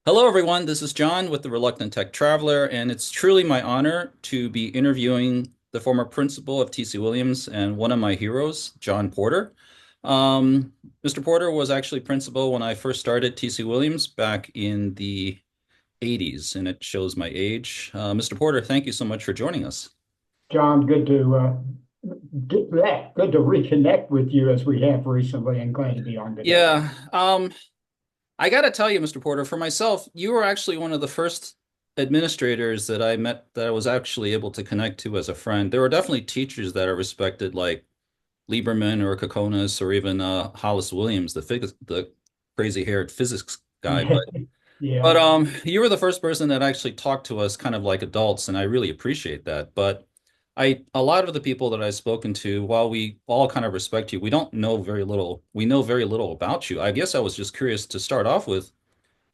Hello, everyone. This is John with the Reluctant Tech Traveler, and it's truly my honor to be interviewing the former principal of TC Williams and one of my heroes, John Porter. Mr. Porter was actually principal when I first started TC Williams back in the 80s, and it shows my age. Mr. Porter, thank you so much for joining us. John, good to reconnect with you as we have recently, and glad to be on today. Yeah, I got to tell you, Mr. Porter, for myself, you were actually one of the first administrators that I met that I was actually able to connect to as a friend. There were definitely teachers that are respected, like Lieberman or Kokonas or even Hollis Williams, the crazy-haired physics guy. Yeah, But yeah, you were the first person that actually talked to us kind of like adults, and I really appreciate that. But a lot of the people that I've spoken to, while we all kind of respect you, we don't know very little. We know very little about you. I guess I was just curious to start off with,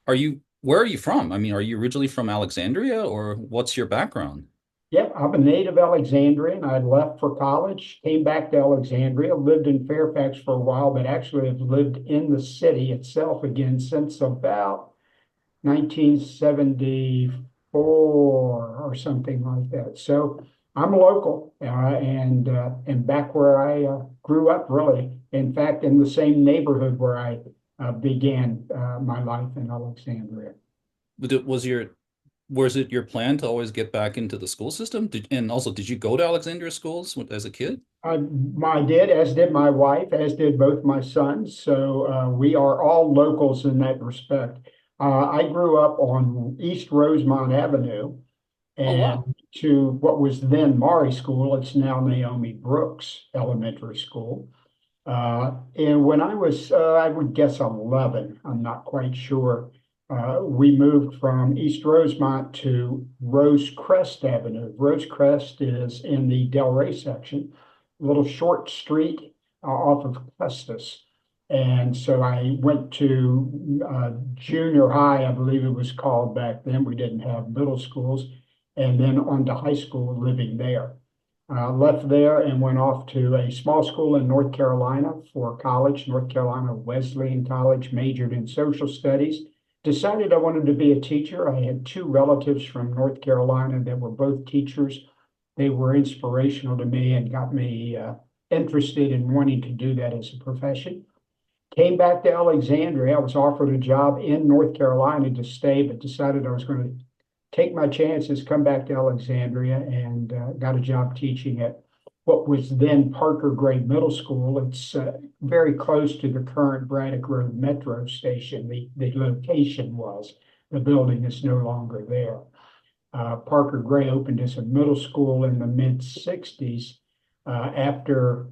where are you from? I mean, are you originally from Alexandria or what's your background? yep. I'm a native Alexandrian. I left for college, came back to Alexandria, lived in Fairfax for a while, but actually have lived in the city itself again since about 1974 or something like that. So I'm local and back where I grew up, really. In fact, in the same neighborhood where I began my life in Alexandria. Was your Was it your plan to always get back into the school system? And also, did you go to Alexandria schools as a kid? I did, as did my wife, as did both my sons. So we are all locals in that respect. I grew up on East Rosemont Avenue Oh, wow. and to what was then Maury School. It's now Naomi Brooks Elementary School. And when I was, I would guess 11, I'm not quite sure, we moved from East Rosemont to Rosecrest Avenue. Rosecrest is in the Delray section, a little short street off of Custis. And so I went to junior high, I believe it was called back then. We didn't have middle schools, and then on to high school living there. Left there and went off to a small school in North Carolina for college, North Carolina Wesleyan College, majored in social studies. Decided I wanted to be a teacher. I had two relatives from North Carolina that were both teachers. They were inspirational to me and got me interested in wanting to do that as a profession. Came back to Alexandria. I was offered a job in North Carolina to stay, but decided I was going to take my chances, come back to Alexandria, and got a job teaching at what was then Parker Gray Middle School. It's very close to the current Braddock Road Metro station. The location was, the building is no longer there. Parker Gray opened as a middle school in the mid 60s after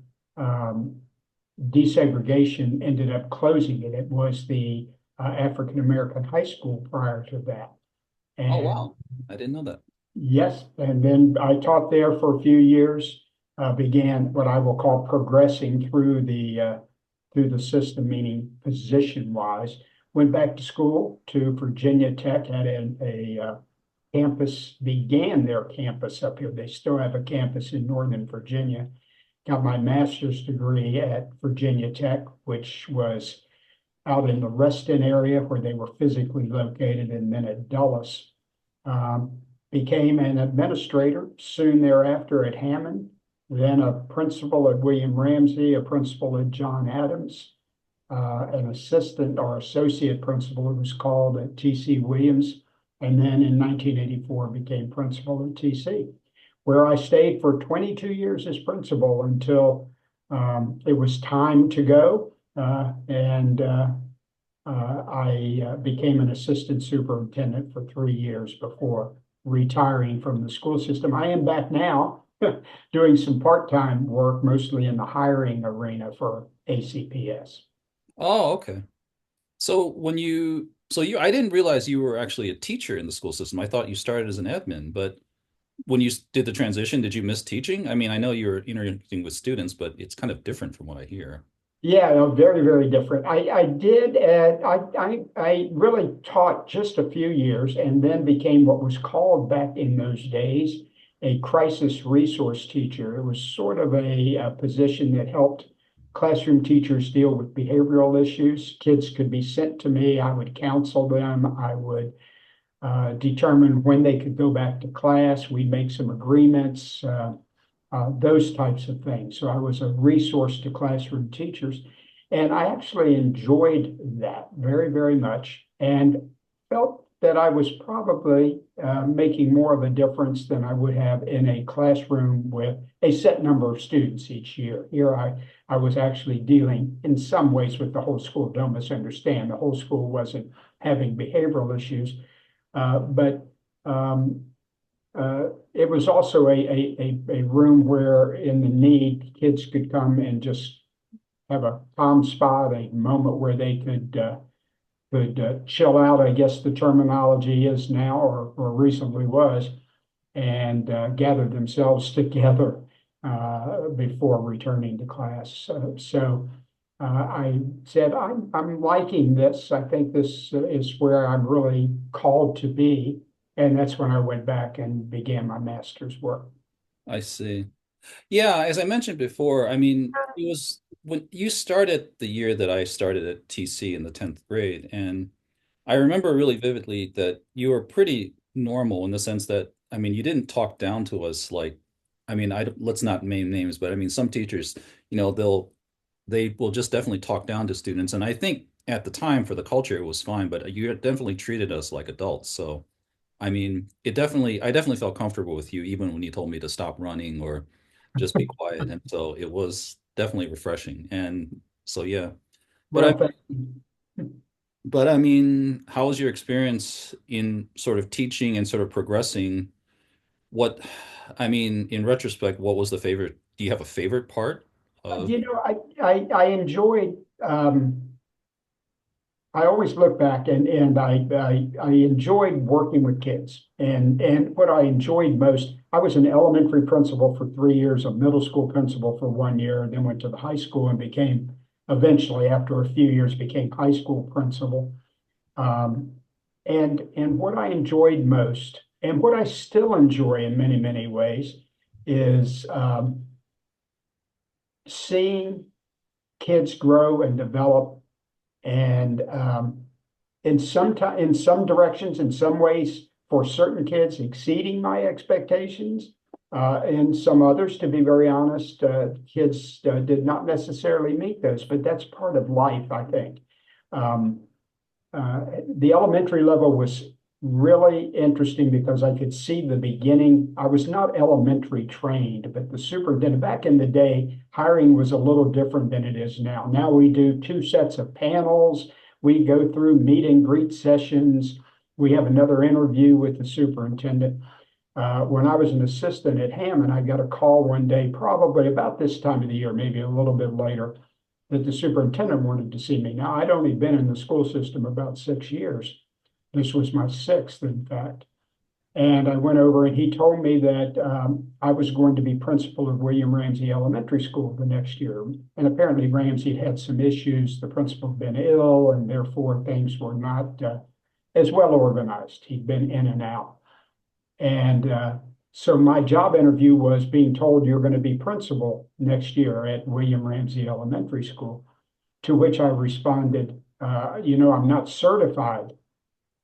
desegregation ended up closing it. It was the African American high school prior to that. Oh, And wow. I didn't know that. yes, and then I taught there for a few years, began what I will call progressing through the system, meaning position wise. Went back to school to Virginia Tech, had a campus, began their campus up here. They still have a campus in Northern Virginia. Got my master's degree at Virginia Tech, which was out in the Reston area where they were physically located, and then at Dulles. Um, Became an administrator soon thereafter at Hammond, then a principal at William Ramsey, a principal at John Adams, an assistant or associate principal, it was called at TC Williams, and then in 1984 became principal at TC, where I stayed for 22 years as principal until it was time to go. I became an assistant superintendent for 3 years before retiring from the school system. I am back now doing some part-time work, mostly in the hiring arena for ACPS. Oh, okay. I didn't realize you were actually a teacher in the school system. I thought you started as an admin, but when you did the transition, did you miss teaching? I mean, I know you're interacting with students, but it's kind of different from what I hear. Yeah, no, very, very different. I did, I really taught just a few years and then became what was called back in those days a crisis resource teacher. It was sort of a position that helped classroom teachers deal with behavioral issues. Kids could be sent to me. I would counsel them. I would determine when they could go back to class. We'd make some agreements, those types of things. So I was a resource to classroom teachers. And I actually enjoyed that very, very much and felt that I was probably making more of a difference than I would have in a classroom with a set number of students each year. Here I was actually dealing in some ways with the whole school. Don't misunderstand. The whole school wasn't having behavioral issues, but it was also a room where in the need, kids could come and just have a calm spot, a moment where they could chill out, I guess the terminology is now, or recently was, and gather themselves together before returning to class. I said, I'm liking this. I think this is where I'm really called to be. And that's when I went back and began my master's work. I see. Yeah, as I mentioned before, I mean, it was when you started the year that I started at TC in the 10th grade, and I remember really vividly that you were pretty normal in the sense that, I mean, you didn't talk down to us like, I mean, let's not name names, but I mean, some teachers, they will just definitely talk down to students. And I think at the time for the culture, it was fine, but you definitely treated us like adults. So, I mean, I definitely felt comfortable with you, even when you told me to stop running or just be quiet. And so it was definitely refreshing. And so, yeah. But I Well, thank you. But I mean, how was your experience in sort of teaching and sort of progressing? What, I mean, in retrospect, what was the favorite? Do you have a favorite part of? I enjoyed. I always look back and I enjoyed working with kids. And what I enjoyed most, I was an elementary principal for 3 years, a middle school principal for 1 year, and then went to the high school and became eventually, after a few years, became high school principal. Um, and what I enjoyed most, and what I still enjoy in many, many ways, is seeing kids grow and develop and in some directions, in some ways, for certain kids, exceeding my expectations. And some others, to be very honest, kids did not necessarily meet those, but that's part of life, I think. Um, the elementary level was really interesting because I could see the beginning. I was not elementary trained, but the superintendent back in the day, hiring was a little different than it is now. Now we do two sets of panels. We go through meet and greet sessions. We have another interview with the superintendent. When I was an assistant at Hammond, I got a call one day, probably about this time of the year, maybe a little bit later, that the superintendent wanted to see me. Now, I'd only been in the school system about 6 years. This was my sixth, in fact. And I went over and he told me that I was going to be principal of William Ramsey Elementary School the next year. And apparently Ramsey had some issues. The principal had been ill, and therefore things were not as well organized. He'd been in and out. And so my job interview was being told you're going to be principal next year at William Ramsey Elementary School, to which I responded, I'm not certified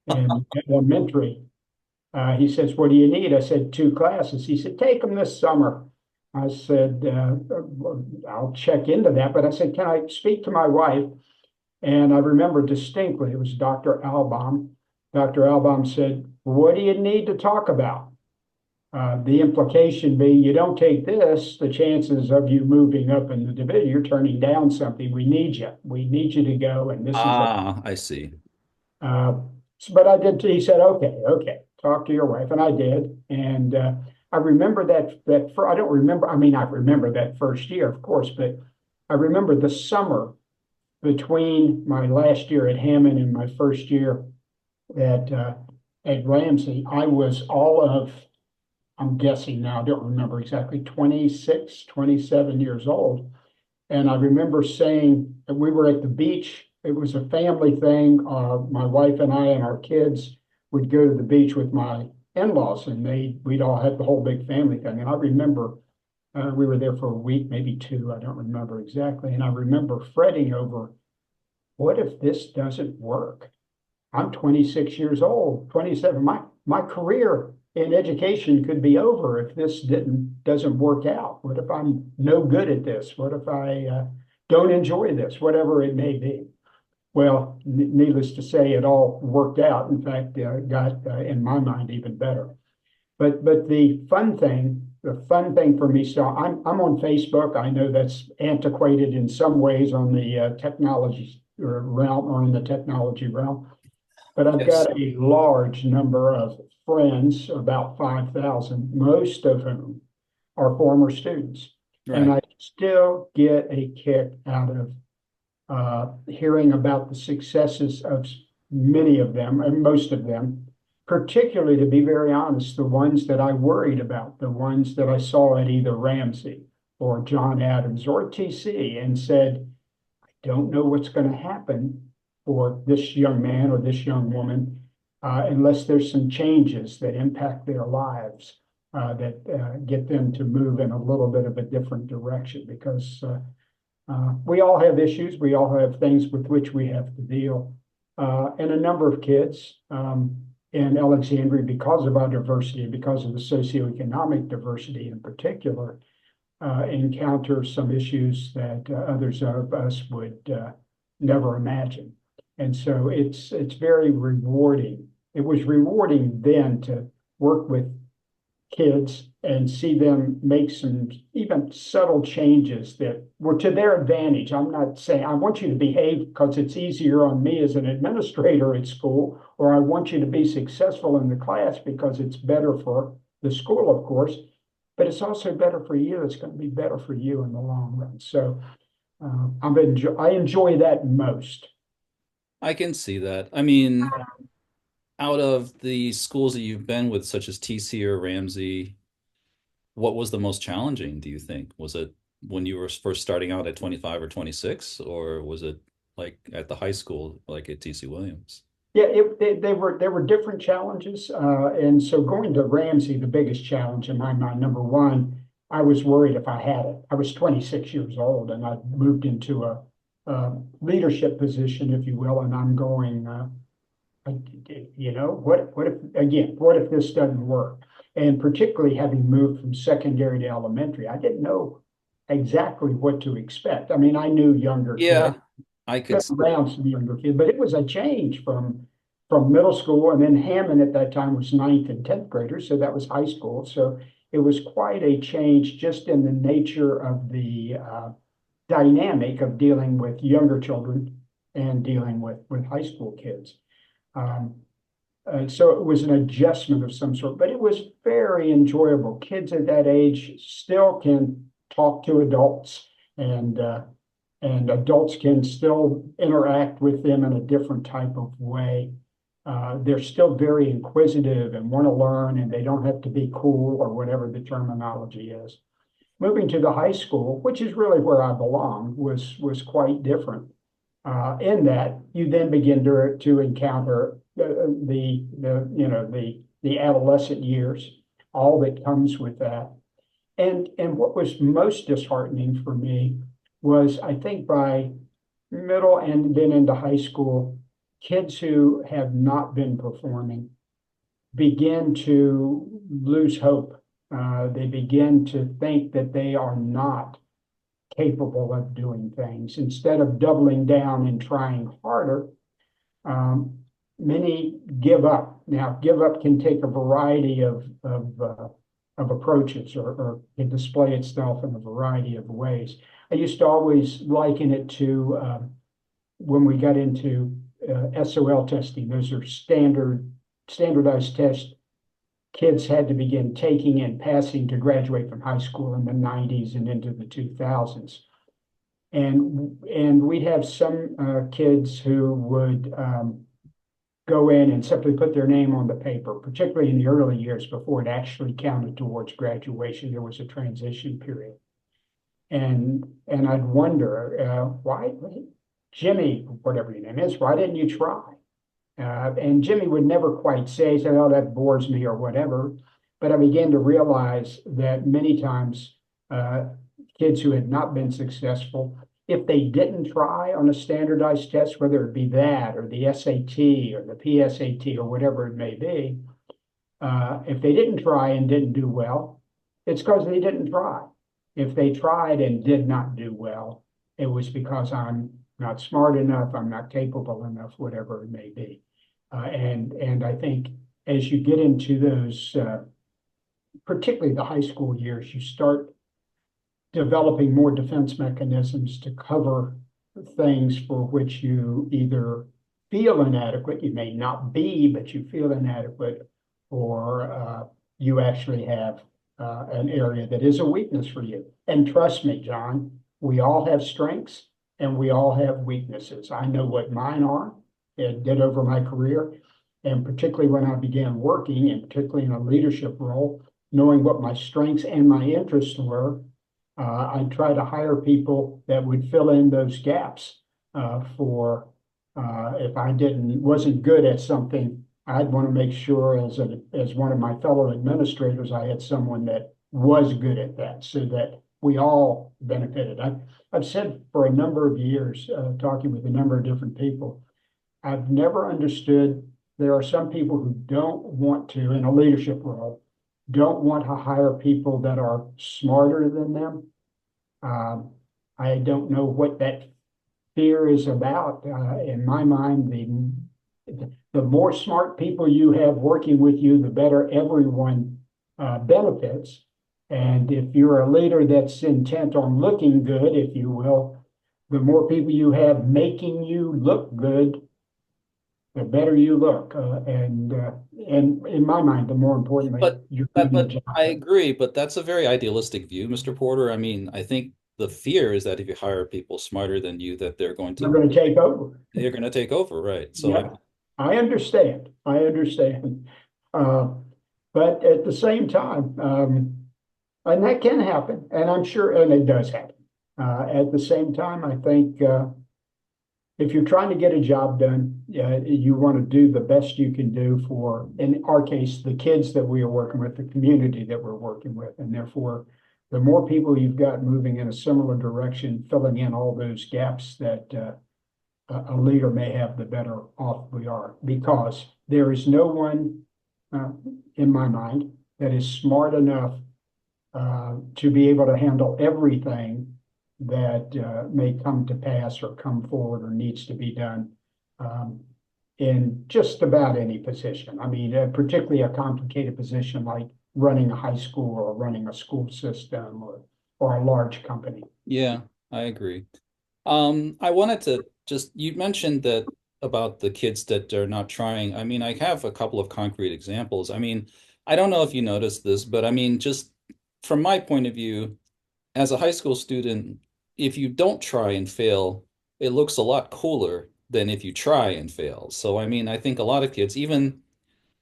in elementary. He says, what do you need? I said, 2 classes. He said, take them this summer. I said, I'll check into that. But I said, can I speak to my wife? And I remember distinctly, it was Dr. Albaum. Dr. Albaum said, what do you need to talk about? The implication being, you don't take this, the chances of you moving up in the division, you're turning down something. We need you. We need you to go. And this is a Ah, I see. Uh, but I did. He said, "Okay, okay, talk to your wife," and I did. And I remember that for I don't remember. I mean, I remember that first year, of course, but I remember the summer between my last year at Hammond and my first year at uh, at Ramsey. I was all of, I'm guessing now, I don't remember exactly, 26, 27 years old. And I remember saying that we were at the beach. It was a family thing. My wife and I and our kids would go to the beach with my in-laws, and we'd all have the whole big family thing. And I remember We were there for a week, maybe two, I don't remember exactly. And I remember fretting over, what if this doesn't work? I'm 26 years old, 27. My career in education could be over if this doesn't work out. What if I'm no good at this? What if I don't enjoy this? Whatever it may be. Well, needless to say, it all worked out. In fact, got in my mind even better. But the fun thing for me, so I'm on Facebook. I know that's antiquated in some ways on the technology realm or in the technology realm, but I've Yes. got a large number of friends, about 5,000, most of whom are former students. And Right. I still get a kick out of hearing about the successes of many of them, and most of them, particularly, to be very honest, the ones that I worried about, the ones that I saw at either Ramsey or John Adams or TC and said, don't know what's going to happen for this young man or this young woman unless there's some changes that impact their lives, that get them to move in a little bit of a different direction because we all have issues. We all have things with which we have to deal. And a number of kids in Alexandria, because of our diversity, because of the socioeconomic diversity in particular, encounter some issues that others of us would never imagine. And so it's very rewarding. It was rewarding then to work with kids and see them make some even subtle changes that were to their advantage. I'm not saying I want you to behave because it's easier on me as an administrator at school, or I want you to be successful in the class because it's better for the school, of course, but it's also better for you. It's going to be better for you in the long run. So I enjoy that most. I can see that. I mean, out of the schools that you've been with, such as TC or Ramsey, what was the most challenging, do you think? Was it when you were first starting out at 25 or 26, or was it like at the high school, like at TC Williams? Yeah, they were different challenges, and so going to Ramsey, the biggest challenge in my mind, number one, I was worried if I had it. I was 26 years old, and I moved into a leadership position, if you will, and I'm going, what if again, what if this doesn't work? And particularly having moved from secondary to elementary, I didn't know exactly what to expect. I mean, I knew younger kids Yeah, I could been see that. around some younger kids, but it was a change from middle school, and then Hammond at that time was ninth and 10th graders, so that was high school. So it was quite a change just in the nature of the dynamic of dealing with younger children and dealing with high school kids. Um, so it was an adjustment of some sort, but it was very enjoyable. Kids at that age still can talk to adults, and and adults can still interact with them in a different type of way. They're still very inquisitive and want to learn, and they don't have to be cool or whatever the terminology is. Moving to the high school, which is really where I belong, was quite different. In that you then begin to encounter the adolescent years, all that comes with that. And what was most disheartening for me was I think by middle and then into high school, kids who have not been performing begin to lose hope. They begin to think that they are not capable of doing things. Instead of doubling down and trying harder, um, many give up. Now, give up can take a variety of approaches, or can display itself in a variety of ways. I used to always liken it to when we got into SOL testing. Those are standardized tests kids had to begin taking and passing to graduate from high school in the 90s and into the 2000s. And we'd have some kids who would go in and simply put their name on the paper, particularly in the early years before it actually counted towards graduation. There was a transition period. And I'd wonder, why, Jimmy, whatever your name is, why didn't you try? And Jimmy would never quite say, oh, that bores me or whatever. But I began to realize that many times uh, kids who had not been successful, if they didn't try on a standardized test, whether it be that or the SAT or the PSAT or whatever it may be, if they didn't try and didn't do well, it's because they didn't try. If they tried and did not do well, it was because I'm not smart enough, I'm not capable enough, whatever it may be. And I think as you get into those, particularly the high school years, you start developing more defense mechanisms to cover things for which you either feel inadequate, you may not be, but you feel inadequate, or you actually have an area that is a weakness for you. And trust me, John, we all have strengths and we all have weaknesses. I know what mine are. It did over my career. And particularly when I began working, and particularly in a leadership role, knowing what my strengths and my interests were, I try to hire people that would fill in those gaps for if I wasn't good at something, I'd want to make sure as one of my fellow administrators, I had someone that was good at that so that we all benefited. I've said for a number of years, talking with a number of different people, I've never understood there are some people who don't want to, in a leadership role, don't want to hire people that are smarter than them. I don't know what that fear is about. In my mind, the more smart people you have working with you, the better everyone benefits. And if you're a leader that's intent on looking good, if you will, the more people you have making you look good, the better you look. And in my mind, the more importantly, But you're that, doing the but job I better. agree, but that's a very idealistic view, Mr. Porter. I mean, I think the fear is that if you hire people smarter than you, that They're going to take over. they're going to take over, right? So I Yeah, I understand. I understand. Uh, but at the same time, and that can happen, and I'm sure, and it does happen. At the same time, I think if you're trying to get a job done, you want to do the best you can do for, in our case, the kids that we are working with, the community that we're working with. And therefore, the more people you've got moving in a similar direction, filling in all those gaps that a leader may have, the better off we are. Because there is no one, uh, in my mind, that is smart enough to be able to handle everything that may come to pass or come forward or needs to be done um, in just about any position. I mean, particularly a complicated position like running a high school or running a school system or a large company. yeah, I agree. I wanted to just, you mentioned that about the kids that are not trying. I mean, I have a couple of concrete examples. I mean, I don't know if you noticed this, but I mean, just from my point of view, as a high school student, if you don't try and fail, it looks a lot cooler than if you try and fail. So, I mean, I think a lot of kids, even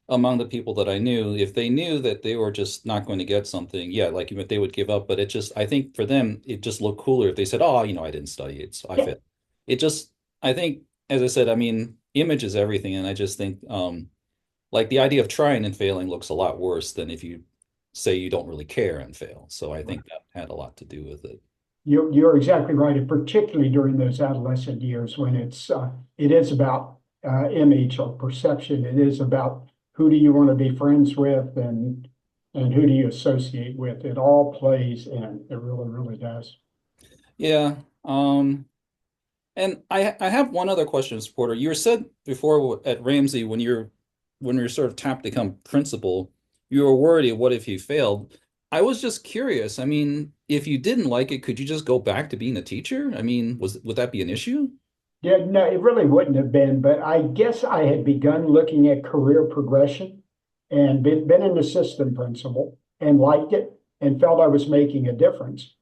among the people that I knew, if they knew that they were just not going to get something, yeah, like they would give up. But it just, I think for them, it just looked cooler if they said, "Oh, I didn't study it, so I Yeah, failed." It just, I think, as I said, I mean, image is everything, and I just think, like the idea of trying and failing looks a lot worse than if you say you don't really care and fail. So I think that had a lot to do with it. you're exactly right, and particularly during those adolescent years when it is about image or perception. It is about who do you want to be friends with and who do you associate with. It all plays in. It really, really does. Yeah. And I have one other question, Porter. You said before at Ramsey when you're sort of tapped to become principal, you were worried, what if you failed? I was just curious. I mean, if you didn't like it, could you just go back to being a teacher? I mean, would that be an issue? Yeah, no, it really wouldn't have been, but I guess I had begun looking at career progression and been an assistant principal and liked it and felt I was making a difference.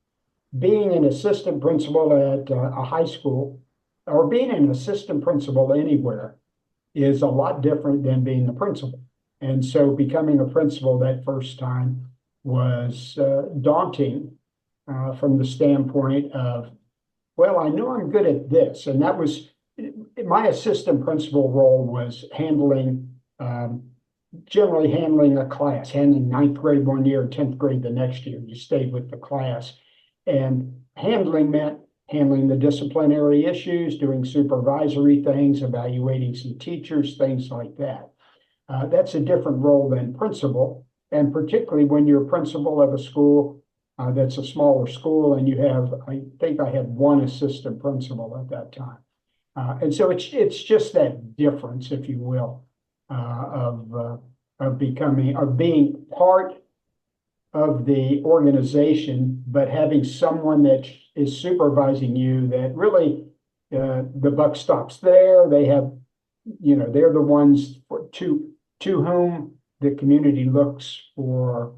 Being an assistant principal at a high school or being an assistant principal anywhere is a lot different than being the principal. And so becoming a principal that first time was daunting from the standpoint of, well, I know I'm good at this. And that was my assistant principal role was handling generally handling a class, handling ninth grade one year, 10th grade the next year. You stayed with the class. And handling meant handling the disciplinary issues, doing supervisory things, evaluating some teachers, things like that. That's a different role than principal. And particularly when you're principal of a school that's a smaller school and you have, I think I had one assistant principal at that time. And so it's just that difference, if you will, of becoming of being part of the organization, but having someone that is supervising you that really the buck stops there. They have, they're the ones to whom the community looks for.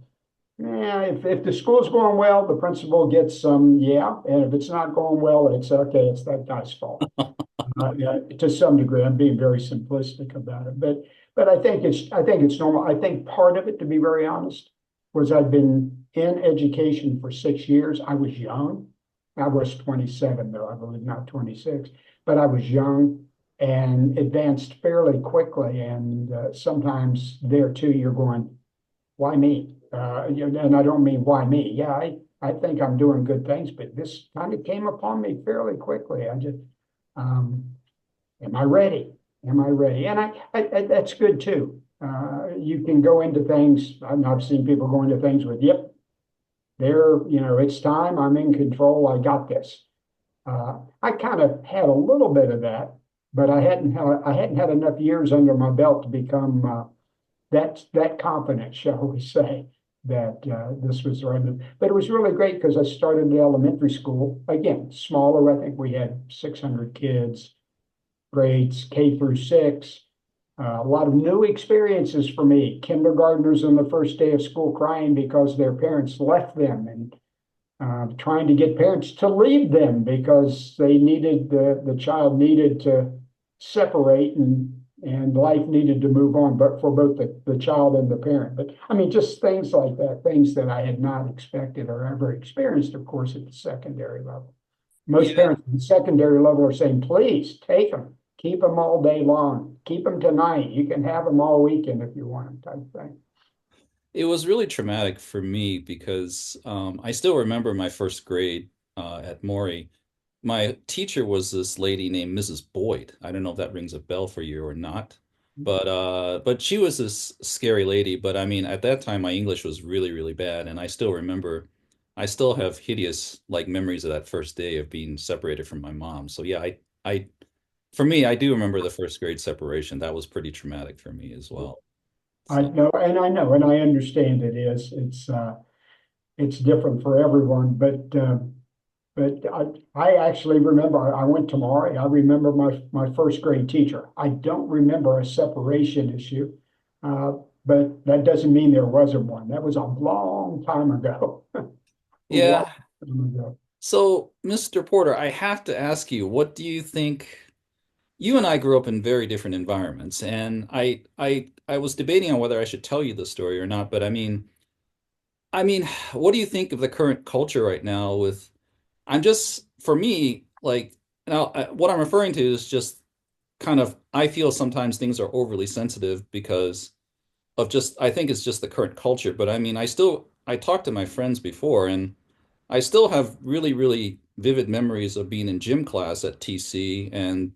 Yeah, if the school's going well, the principal gets some, yeah, and if it's not going well, it's okay, it's that guy's fault. Yeah, to some degree, I'm being very simplistic about it, but I think it's normal. I think part of it, to be very honest, was I've been in education for 6 years. I was young. I was 27 though, I believe, not 26, but I was young and advanced fairly quickly. And sometimes there too, you're going, why me? And I don't mean why me. Yeah, I think I'm doing good things, but this kind of came upon me fairly quickly. I just, um, am I ready? Am I ready? And that's good too. You can go into things. I've seen people go into things with, yep, it's time. I'm in control. I got this. I kind of had a little bit of that, but I hadn't had enough years under my belt to become that confident, shall we say, that this was the right move. But it was really great because I started at elementary school, again, smaller. I think we had 600 kids, grades K through 6. A lot of new experiences for me. Kindergartners on the first day of school crying because their parents left them, and trying to get parents to leave them because the child needed to separate, and life needed to move on, but for both the child and the parent. But I mean, just things like that, things that I had not expected or ever experienced, of course, at the secondary level. Most Yeah, parents at the secondary level are saying, please take them, keep them all day long, keep them tonight. You can have them all weekend if you want them, type of thing. it was really traumatic for me because I still remember my first grade at Maury. My teacher was this lady named Mrs. Boyd. I don't know if that rings a bell for you or not, but she was this scary lady. But I mean, at that time, my English was really, really bad, and I still remember, I still have hideous like memories of that first day of being separated from my mom. So yeah, for me, I do remember the first grade separation. That was pretty traumatic for me as well. So. I know, and I understand it is. It's different for everyone, but I actually remember I went to Maury. I remember my first grade teacher. I don't remember a separation issue, uh, but that doesn't mean there wasn't one. That was a long time ago. Long Yeah. time ago. So, Mr. Porter, I have to ask you, what do you think? You and I grew up in very different environments, and I was debating on whether I should tell you the story or not, but I mean, what do you think of the current culture right now with I'm just for me, like now what I'm referring to is just kind of I feel sometimes things are overly sensitive because of just I think it's just the current culture, but I mean, I talked to my friends before and I still have really, really vivid memories of being in gym class at TC and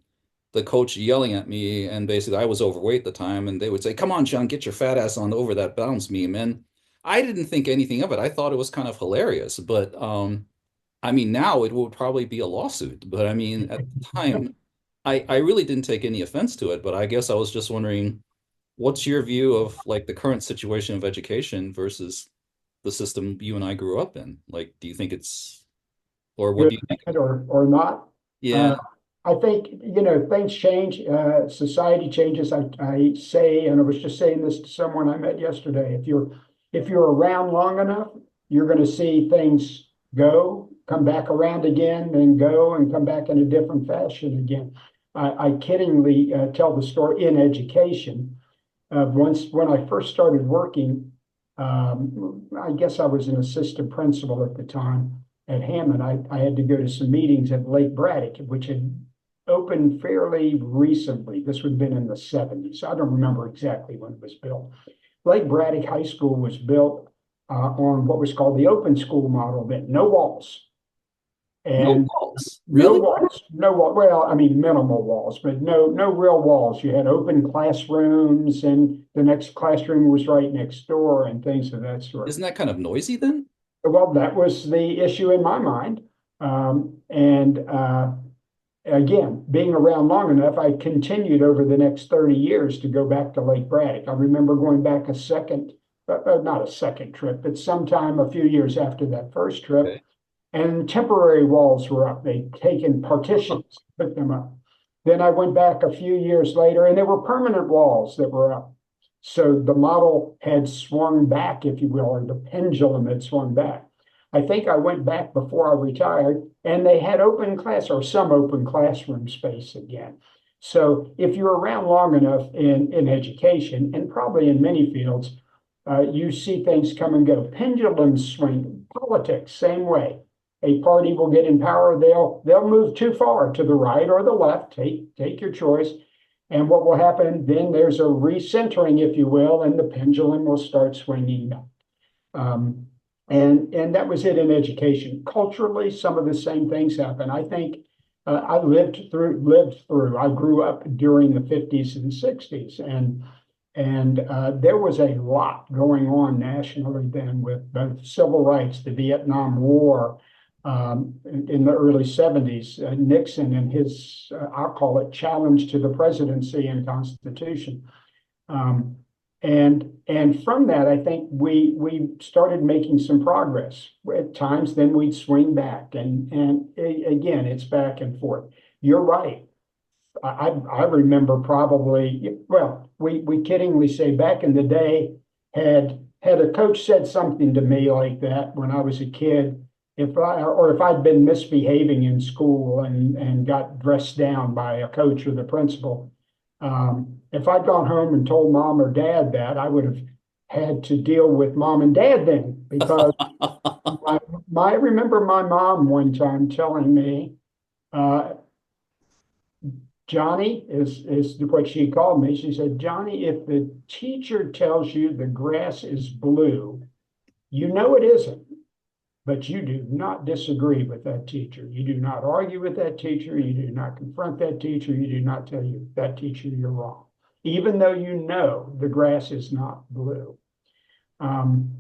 the coach yelling at me. And basically, I was overweight at the time. And they would say, "Come on, John, get your fat ass on over that bounce meme." And I didn't think anything of it. I thought it was kind of hilarious. But I mean, now it would probably be a lawsuit. But I mean, at the time, I really didn't take any offense to it. But I guess I was just wondering, what's your view of like the current situation of education versus the system you and I grew up in? Like, do you think it's, or what Good do you think? or not. Yeah. Uh, I think, things change, society changes. I say, and I was just saying this to someone I met yesterday, if you're around long enough, you're going to see things come back around again, then go and come back in a different fashion again. I kiddingly tell the story in education. Once when I first started working, I guess I was an assistant principal at the time at Hammond. I had to go to some meetings at Lake Braddock, which had opened fairly recently. This would have been in the 70s. I don't remember exactly when it was built. Lake Braddock High School was built on what was called the open school model, that no walls. No And walls. no Really? walls, no wall. Well, I mean, minimal walls, but no real walls. You had open classrooms, and the next classroom was right next door, and things of that sort. Isn't that kind of noisy then? Well, that was the issue in my mind. And again, being around long enough, I continued over the next 30 years to go back to Lake Braddock. I remember going back a second, not a second trip, but sometime a few years after that first trip, Okay. and temporary walls were up. They'd taken partitions, put them up. Then I went back a few years later, and there were permanent walls that were up. So the model had swung back, if you will, or the pendulum had swung back. I think I went back before I retired, and they had open class or some open classroom space again. So if you're around long enough in education, and probably in many fields, you see things come and go. Pendulums swing. Politics, same way. A party will get in power, they'll move too far to the right or the left, take your choice. And what will happen then, there's a recentering, if you will, and the pendulum will start swinging back. And that was it in education. Culturally, some of the same things happen. I think I I grew up during the 50s and 60s, and there was a lot going on nationally then with both civil rights, the Vietnam War, in the early 70s, Nixon and his, I'll call it, challenge to the presidency and Constitution. Um, and from that, I think we started making some progress. At times, then we'd swing back, and again, it's back and forth. You're right. I remember probably, well, we kiddingly say back in the day, had a coach said something to me like that when I was a kid, if I'd been misbehaving in school and got dressed down by a coach or the principal, if I'd gone home and told mom or dad that, I would have had to deal with mom and dad then, because I remember my mom one time telling me, uh, Johnny is what she called me. She said, Johnny, if the teacher tells you the grass is blue, you know it isn't, but you do not disagree with that teacher. You do not argue with that teacher. You do not confront that teacher. You do not tell you that teacher you're wrong, even though you know the grass is not blue. Um,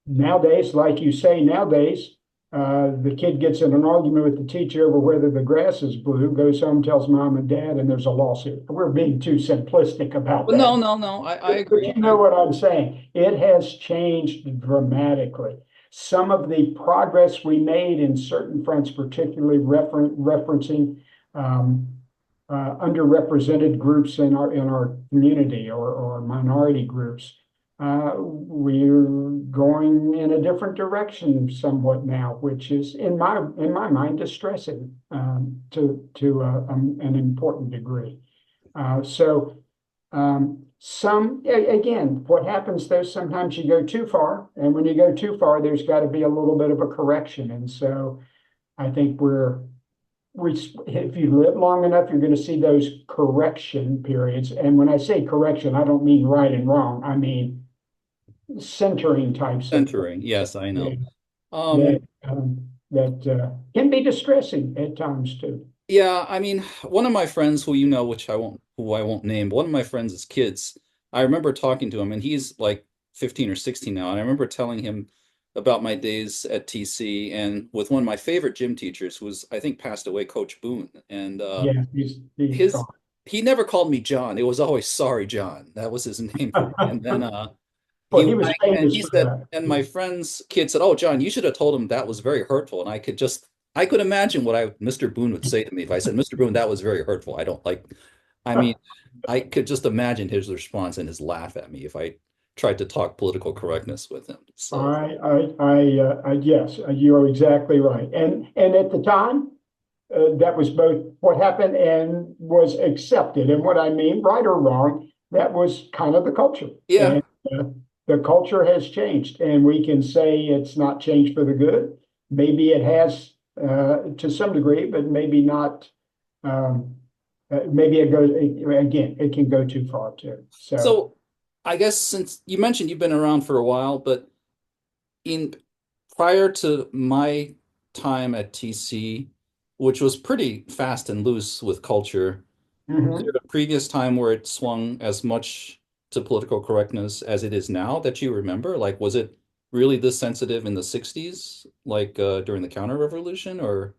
Nowadays, like you say, the kid gets in an argument with the teacher over whether the grass is blue, goes home, tells mom and dad, and there's a lawsuit. We're being too simplistic about Well, that. no, no, no. I But agree. you know what I'm saying? It has changed dramatically. Some of the progress we made in certain fronts, particularly referencing um, underrepresented groups in our community, or minority groups, we're going in a different direction somewhat now, which is in my mind distressing, to an important degree. So again, what happens though, sometimes you go too far, and when you go too far, there's got to be a little bit of a correction. And so I think if you live long enough, you're going to see those correction periods. And when I say correction, I don't mean right and wrong. I mean centering types of Centering. Yes, I know. things Um, that can be distressing at times too. yeah, I mean, one of my friends who you know, who I won't name, but one of my friends' kids, I remember talking to him, and he's like 15 or 16 now, and I remember telling him about my days at TC and with one of my favorite gym teachers, who was, I think, passed away, Coach Boone. And Yeah, he's his gone. he never called me John. It was always sorry, John. That was his name for me. And then Well, he was and famous he for said, that. and Yeah. my friend's kid said, "Oh, John, you should have told him that was very hurtful." And I could imagine what Mr. Boone would say to me if I said, "Mr. Boone, that was very hurtful. I don't like." I mean, I could just imagine his response and his laugh at me if I tried to talk political correctness with him. So Yes, you are exactly right. And at the time, that was both what happened and was accepted. And what I mean, right or wrong, that was kind of the culture. yeah, And the culture has changed, and we can say it's not changed for the good. Maybe it has to some degree, but maybe not. maybe it goes again. It can go too far too. So So I guess since you mentioned you've been around for a while, but in prior to my time at TC, which was pretty fast and loose with culture, was there mhm. a previous time where it swung as much to political correctness as it is now that you remember? Like, was it really this sensitive in the 60s, like during the counter revolution, or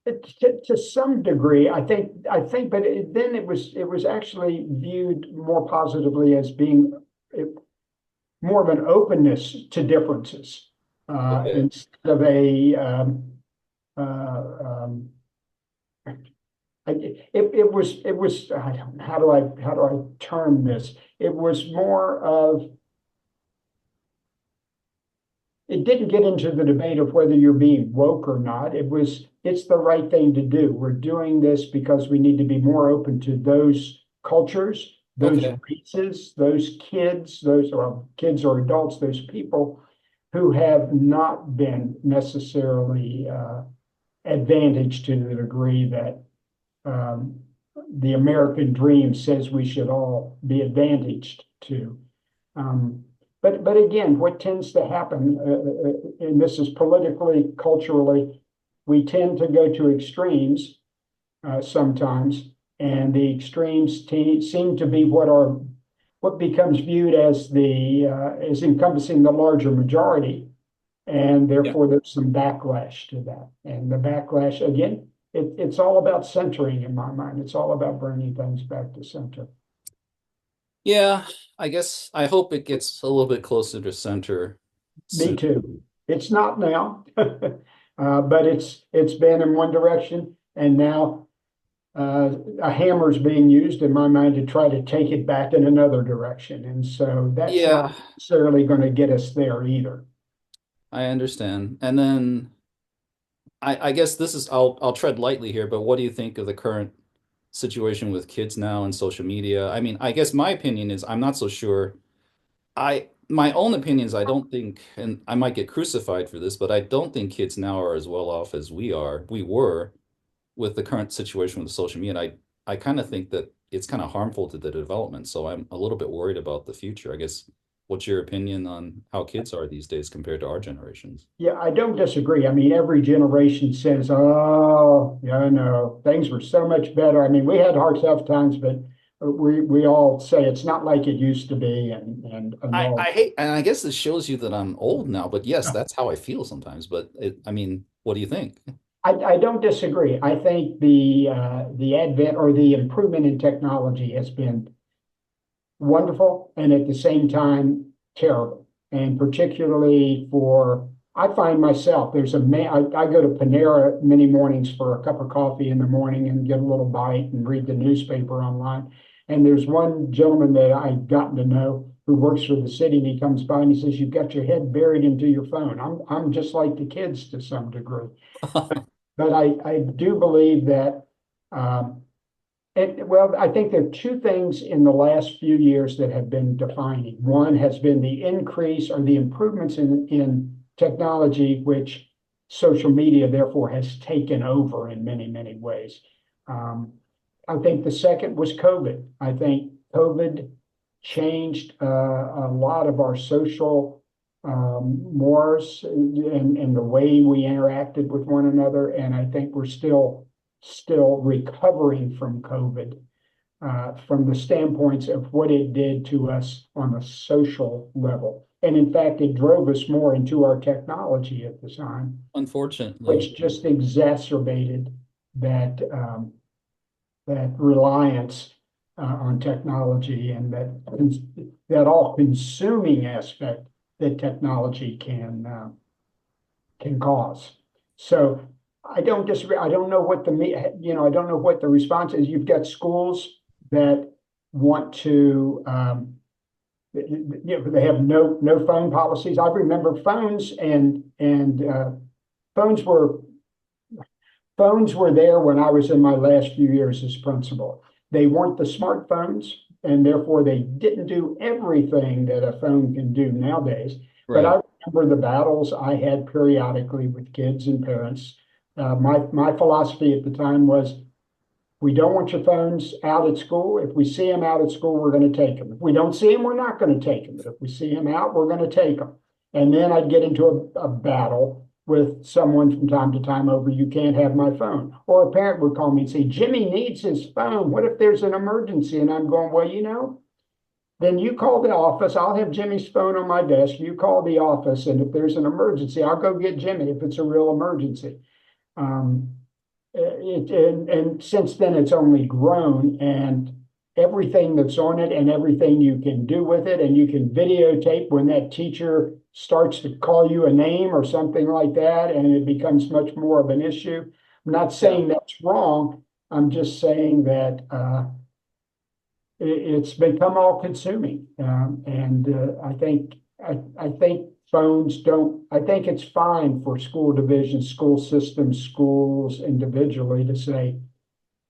To some degree, I think, but then it was actually viewed more positively as being more of an openness to differences okay, instead of a uh, it was I don't, how do I term this? It was more of it didn't get into the debate of whether you're being woke or not. It's the right thing to do. We're doing this because we need to be more open to those cultures, those okay, races, those kids, those well, kids or adults, those people who have not been necessarily advantaged to the degree that um, the American dream says we should all be advantaged to. Um, but again, what tends to happen, and this is politically, culturally, we tend to go to extremes sometimes, and the extremes seem to be what becomes viewed as the as encompassing the larger majority, and yeah. therefore there's some backlash to that. And the backlash, again, it's all about centering in my mind. It's all about bringing things back to center. Yeah, I guess I hope it gets a little bit closer to center Me soon. too. It's not now, but it's been in one direction, and now a hammer is being used in my mind to try to take it back in another direction, and so that's not Yeah, necessarily going to get us there either. I understand. And then I guess this is I'll tread lightly here, but what do you think of the current situation with kids now and social media? I mean, I guess my opinion is I'm not so sure. I my own opinion is I don't think, and I might get crucified for this, but I don't think kids now are as well off as we were with the current situation with the social media. And I kind of think that it's kind of harmful to the development. So I'm a little bit worried about the future. I guess what's your opinion on how kids are these days compared to our generations? Yeah, I don't disagree. I mean, every generation says, "Oh, yeah, no, things were so much better." I mean, we had hard, tough times, but we all say it's not like it used to be, and I all. hate, and I guess this shows you that I'm old now, but yes, that's how I feel sometimes. But I mean, what do you think? I don't disagree. I think the advent or the improvement in technology has been wonderful and at the same time terrible. And particularly for, I find myself, there's a man, I go to Panera many mornings for a cup of coffee in the morning and get a little bite and read the newspaper online. And there's one gentleman that I've gotten to know who works for the city, and he comes by and he says, "You've got your head buried into your phone." I'm just like the kids to some degree. But I do believe that um, well, I think there are two things in the last few years that have been defining. One has been the increase or the improvements in technology, which social media therefore has taken over in many, many ways. Um, I think the second was COVID. I think COVID changed a lot of our social mores and the way we interacted with one another. And I think we're still recovering from COVID from the standpoints of what it did to us on a social level. And in fact, it drove us more into our technology at the time, Unfortunately, which just exacerbated that that reliance on technology and that all consuming aspect that technology can cause. So I don't disagree. I don't know what I don't know what the response is. You've got schools that want to they have no phone policies. I remember phones were phones were there when I was in my last few years as principal. They weren't the smartphones, and therefore they didn't do everything that a phone can do nowadays. But right. I remember the battles I had periodically with kids and parents. My philosophy at the time was We don't want your phones out at school. If we see them out at school, we're going to take them. If we don't see them, we're not going to take them. But if we see them out, we're going to take them. And then I'd get into a battle with someone from time to time over, you can't have my phone. Or a parent would call me and say, Jimmy needs his phone. What if there's an emergency? And I'm going, well, then you call the office. I'll have Jimmy's phone on my desk. You call the office. And if there's an emergency, I'll go get Jimmy if it's a real emergency. Um, and since then, it's only grown, and everything that's on it and everything you can do with it, and you can videotape when that teacher starts to call you a name or something like that, and it becomes much more of an issue. I'm not Yeah. saying that's wrong. I'm just saying that it's become all consuming. And I think phones don't, I think it's fine for school divisions, school systems, schools individually to say,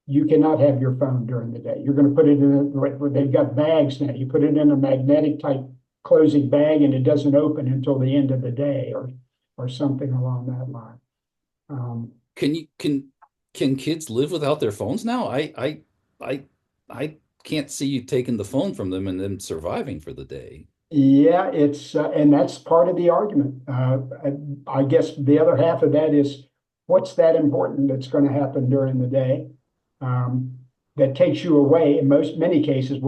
you cannot have your phone during the day. You're going to put it in, they've got bags now. You put it in a magnetic type closing bag and it doesn't open until the end of the day or something along that line. Can you can kids live without their phones now? I I can't see you taking the phone from them and then surviving for the day. Yeah, and that's part of the argument. I guess the other half of that is what's that important that's going to happen during the day that takes you away. In many cases,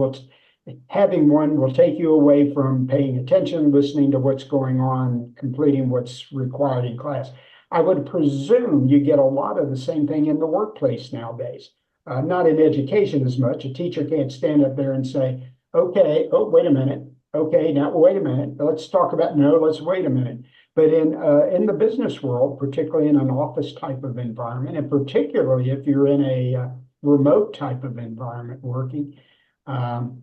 having one will take you away from paying attention, listening to what's going on, completing what's required in class. I would presume you get a lot of the same thing in the workplace nowadays. Not in education as much. A teacher can't stand up there and say, okay, oh, wait a minute. Okay, now wait a minute. Let's talk about no, let's wait a minute. But in the business world, particularly in an office type of environment, and particularly if you're in a remote type of environment working, um,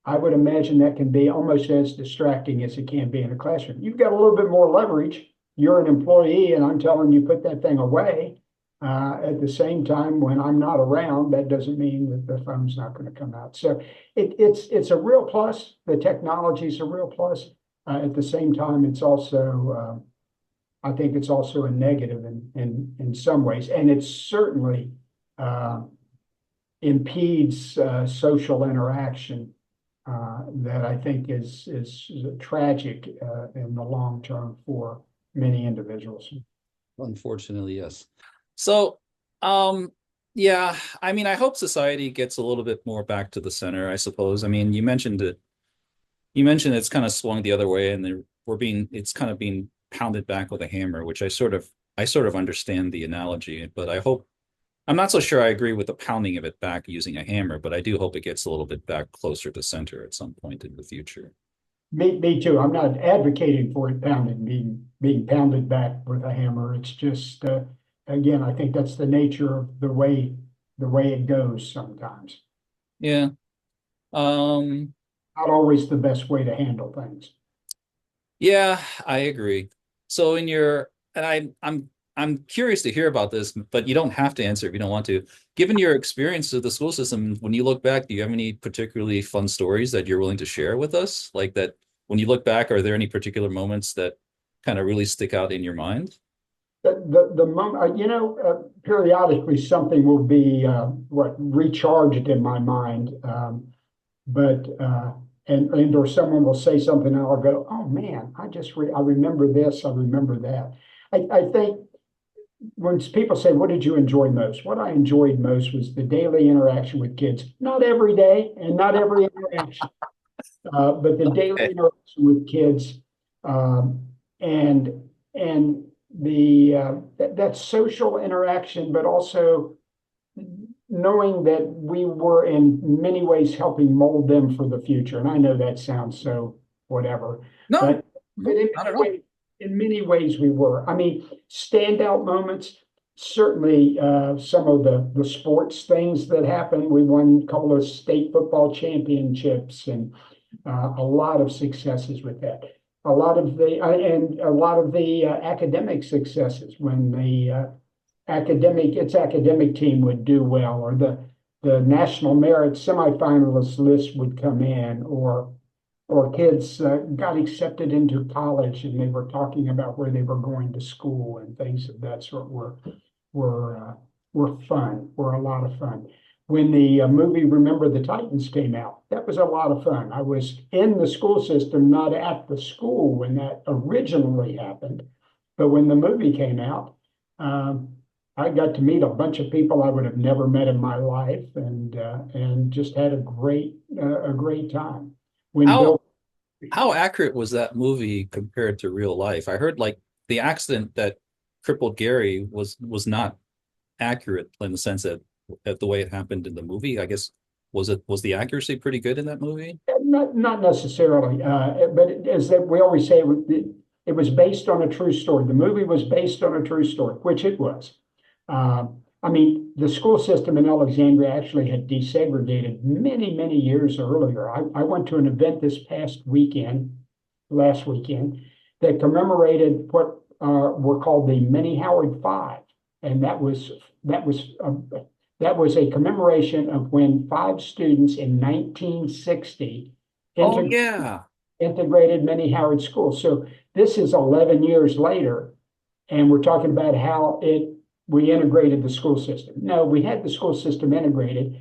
I would imagine that can be almost as distracting as it can be in a classroom. You've got a little bit more leverage. You're an employee, and I'm telling you, put that thing away. At the same time, when I'm not around, that doesn't mean that the phone's not going to come out. So it's a real plus. The technology is a real plus. At the same time, it's also I think it's also a negative in some ways, and it certainly uh, impedes social interaction that I think is tragic in the long term for many individuals. Unfortunately, yes. So, yeah, I mean, I hope society gets a little bit more back to the center, I suppose. I mean, you mentioned it's kind of swung the other way and it's kind of being pounded back with a hammer, which I sort of understand the analogy, but I'm not so sure I agree with the pounding of it back using a hammer, but I do hope it gets a little bit back closer to center at some point in the future. Me too. I'm not advocating for it pounded, being pounded back with a hammer. It's just again, I think that's the nature of the way it goes sometimes. Yeah. Um, Not always the best way to handle things. yeah, I agree. So in your and I'm curious to hear about this, but you don't have to answer if you don't want to. Given your experience of the school system, when you look back, do you have any particularly fun stories that you're willing to share with us? Like that, when you look back, are there any particular moments that kind of really stick out in your mind? The moment, periodically something will be what recharged in my mind. But and or someone will say something and I'll go, oh man, I remember this, I remember that. I think when people say, what did you enjoy most? What I enjoyed most was the daily interaction with kids. Not every day and not every interaction, but the daily Okay. interaction with kids, and that social interaction, but also knowing that we were in many ways helping mold them for the future. And I know that sounds so whatever, No, but no, not at all. in many ways we were. I mean, standout moments. Certainly, some of the sports things that happened. We won a couple of state football championships and a lot of successes with that. A lot of the academic successes when the its academic team would do well, or the national merit semifinalist list would come in, or kids got accepted into college and they were talking about where they were going to school and things of that sort were were fun, were a lot of fun. When the movie Remember the Titans came out, that was a lot of fun. I was in the school system, not at the school when that originally happened, but when the movie came out, I got to meet a bunch of people I would have never met in my life, and just had a great time. When How Bill how accurate was that movie compared to real life? I heard like the accident that crippled Gary was not accurate in the sense that the way it happened in the movie. I guess was the accuracy pretty good in that movie? Not necessarily, but as that we always say, it was based on a true story. The movie was based on a true story, which it was. I mean, the school system in Alexandria actually had desegregated many, many years earlier. I went to an event this past weekend, last weekend, that commemorated what were called the Minnie Howard Five, and that was that was a commemoration of when five students in 1960 Oh integ yeah. integrated Minnie Howard School. So this is 11 years later, and we're talking about how it we integrated the school system. No, we had the school system integrated.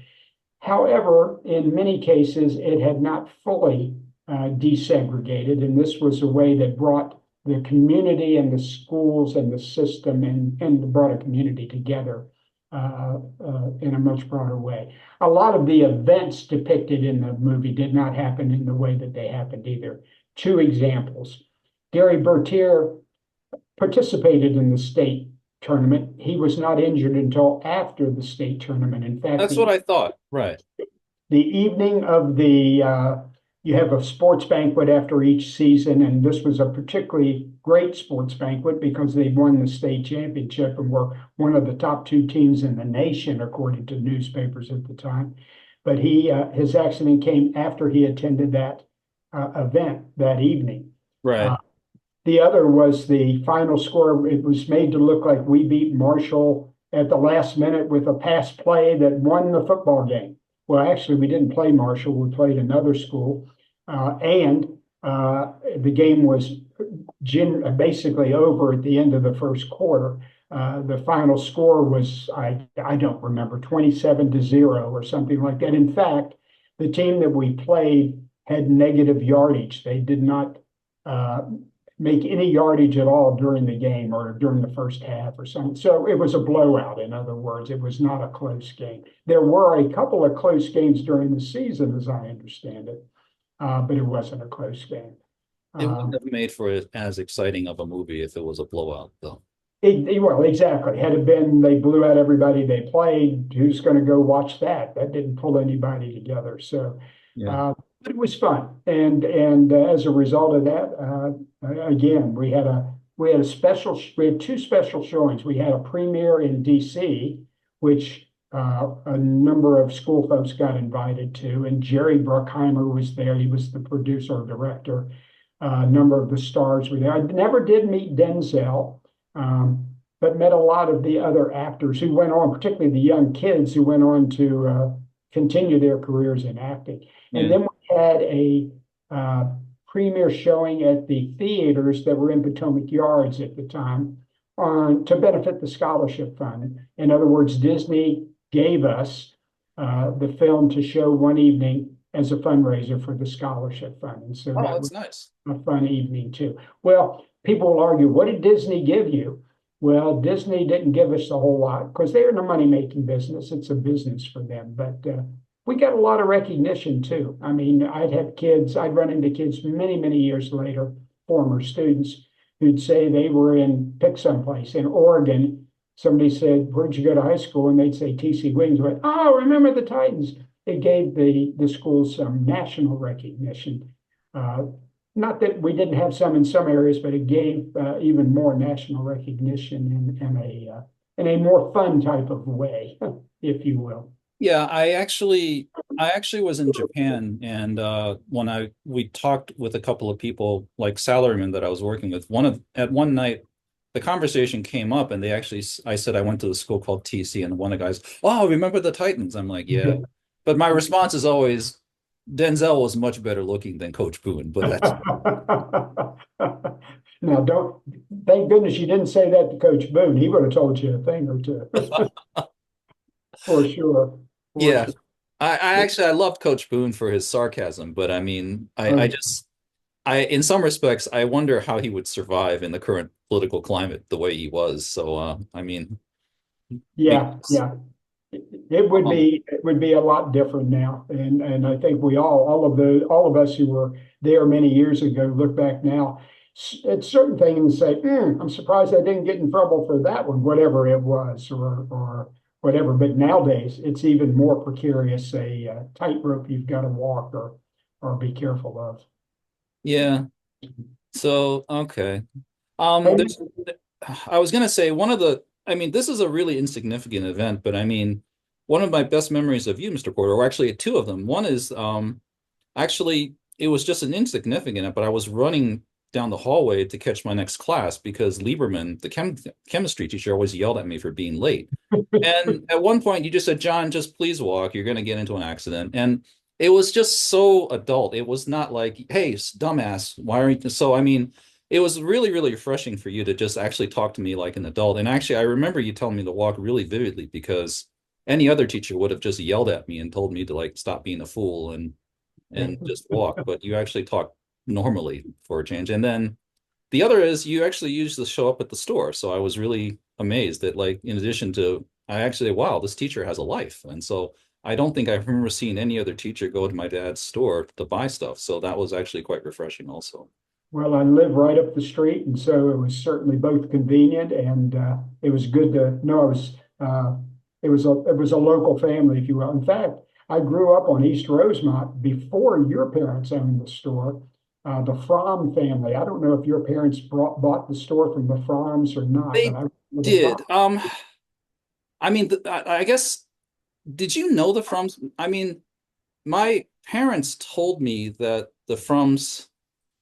However, in many cases, it had not fully desegregated, and this was a way that brought the community and the schools and the system and brought a community together in a much broader way. A lot of the events depicted in the movie did not happen in the way that they happened either. Two examples. Gary Bertier participated in the state tournament. He was not injured until after the state tournament. In fact, That's what I thought. Right. the evening of the you have a sports banquet after each season, and this was a particularly great sports banquet because they won the state championship and were one of the top two teams in the nation, according to newspapers at the time. But his accident came after he attended that event that evening. Right. Uh, the other was the final score. It was made to look like we beat Marshall at the last minute with a pass play that won the football game. Well, actually, we didn't play Marshall. We played another school. And the game was basically over at the end of the first quarter. The final score was, I don't remember, 27-0 or something like that. In fact, the team that we played had negative yardage. They did not uh, make any yardage at all during the game or during the first half or something. So it was a blowout, in other words. It was not a close game. There were a couple of close games during the season, as I understand it, but it wasn't a close game. It wouldn't Um, have made for it as exciting of a movie if it was a blowout, though. well, exactly. Had it been they blew out everybody they played, who's going to go watch that? That didn't pull anybody together. So, Yeah. uh, but it was fun, and as a result of that, again, we had two special showings. We had a premiere in D.C., which a number of school folks got invited to, and Jerry Bruckheimer was there. He was the producer or director. A number of the stars were there. I never did meet Denzel, um, but met a lot of the other actors who went on, particularly the young kids who went on to continue their careers in acting. And Yeah. then we had a uh, premiere showing at the theaters that were in Potomac Yards at the time on to benefit the scholarship fund. In other words, Disney gave us the film to show one evening as a fundraiser for the scholarship fund. And so Oh, that that's was nice. a fun evening too. Well, people will argue, what did Disney give you? Well, Disney didn't give us a whole lot because they're in the money-making business. It's a business for them. But we got a lot of recognition too. I mean, I'd run into kids many, many years later, former students, who'd say they were pick someplace in Oregon. Somebody said, "Where'd you go to high school?" And they'd say T.C. Williams. Went, "Oh, remember the Titans." It gave the school some national recognition. Uh, Not that we didn't have some in some areas, but it gave even more national recognition in a more fun type of way, if you will. Yeah, I actually was in Japan and when I we talked with a couple of people like salarymen that I was working with, at one night the conversation came up and I said I went to the school called TC and one of the guys, "Oh, remember the Titans?" I'm like, "Yeah." But my response is always Denzel was much better looking than Coach Boone, but that's Now, don't, thank goodness you didn't say that to Coach Boone. He would have told you a thing or two. For sure, for Yeah. sure. I loved Coach Boone for his sarcasm, but I mean, Oh, in some respects, I wonder how he would survive in the current political climate the way he was. So, I mean, yeah, because, yeah. It would be a lot different now, and I think we all of us who were there many years ago look back now at certain things and say, I'm surprised I didn't get in trouble for that one, whatever it was, or whatever. But nowadays, it's even more precarious, a tightrope you've got to walk or be careful of. yeah. So, okay. And There's, I was gonna say I mean, this is a really insignificant event, but I mean, one of my best memories of you, Mr. Porter, or actually two of them. One is, actually, it was just an insignificant, but I was running down the hallway to catch my next class because Lieberman, the chemistry teacher, always yelled at me for being late. And at one point, you just said, John, just please walk. You're going to get into an accident. And it was just so adult. It was not like, hey, dumbass, why aren't you? So, I mean, it was really, really refreshing for you to just actually talk to me like an adult. And actually, I remember you telling me to walk really vividly because any other teacher would have just yelled at me and told me to like stop being a fool and just walk. But you actually talk normally for a change. And then the other is you actually usually show up at the store. So I was really amazed that like in addition to I actually wow, this teacher has a life. And so I don't think I remember seeing any other teacher go to my dad's store to buy stuff. So that was actually quite refreshing also. Well, I live right up the street, and so it was certainly both convenient and it was good to know it was a local family, if you will. In fact, I grew up on East Rosemont before your parents owned the store. The Fromm family. I don't know if your parents bought the store from the Fromms or not, but They I remember the Fromm. did. I mean, I guess did you know the Frums? I mean, my parents told me that the Frums,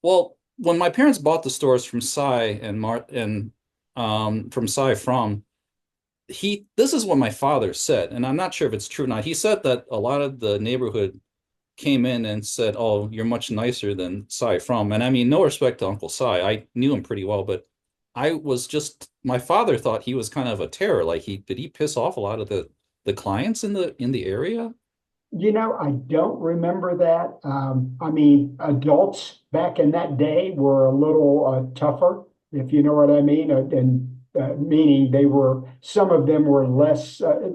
well, when my parents bought the stores from Cy and Mar and from Cy Frum, this is what my father said, and I'm not sure if it's true or not. He said that a lot of the neighborhood came in and said, "Oh, you're much nicer than Cy Frum." And I mean, no respect to Uncle Cy. I knew him pretty well, but I was just my father thought he was kind of a terror. Like he did he piss off a lot of the clients in the area? I don't remember that. I mean, adults back in that day were a little tougher, if you know what I mean, and meaning some of them were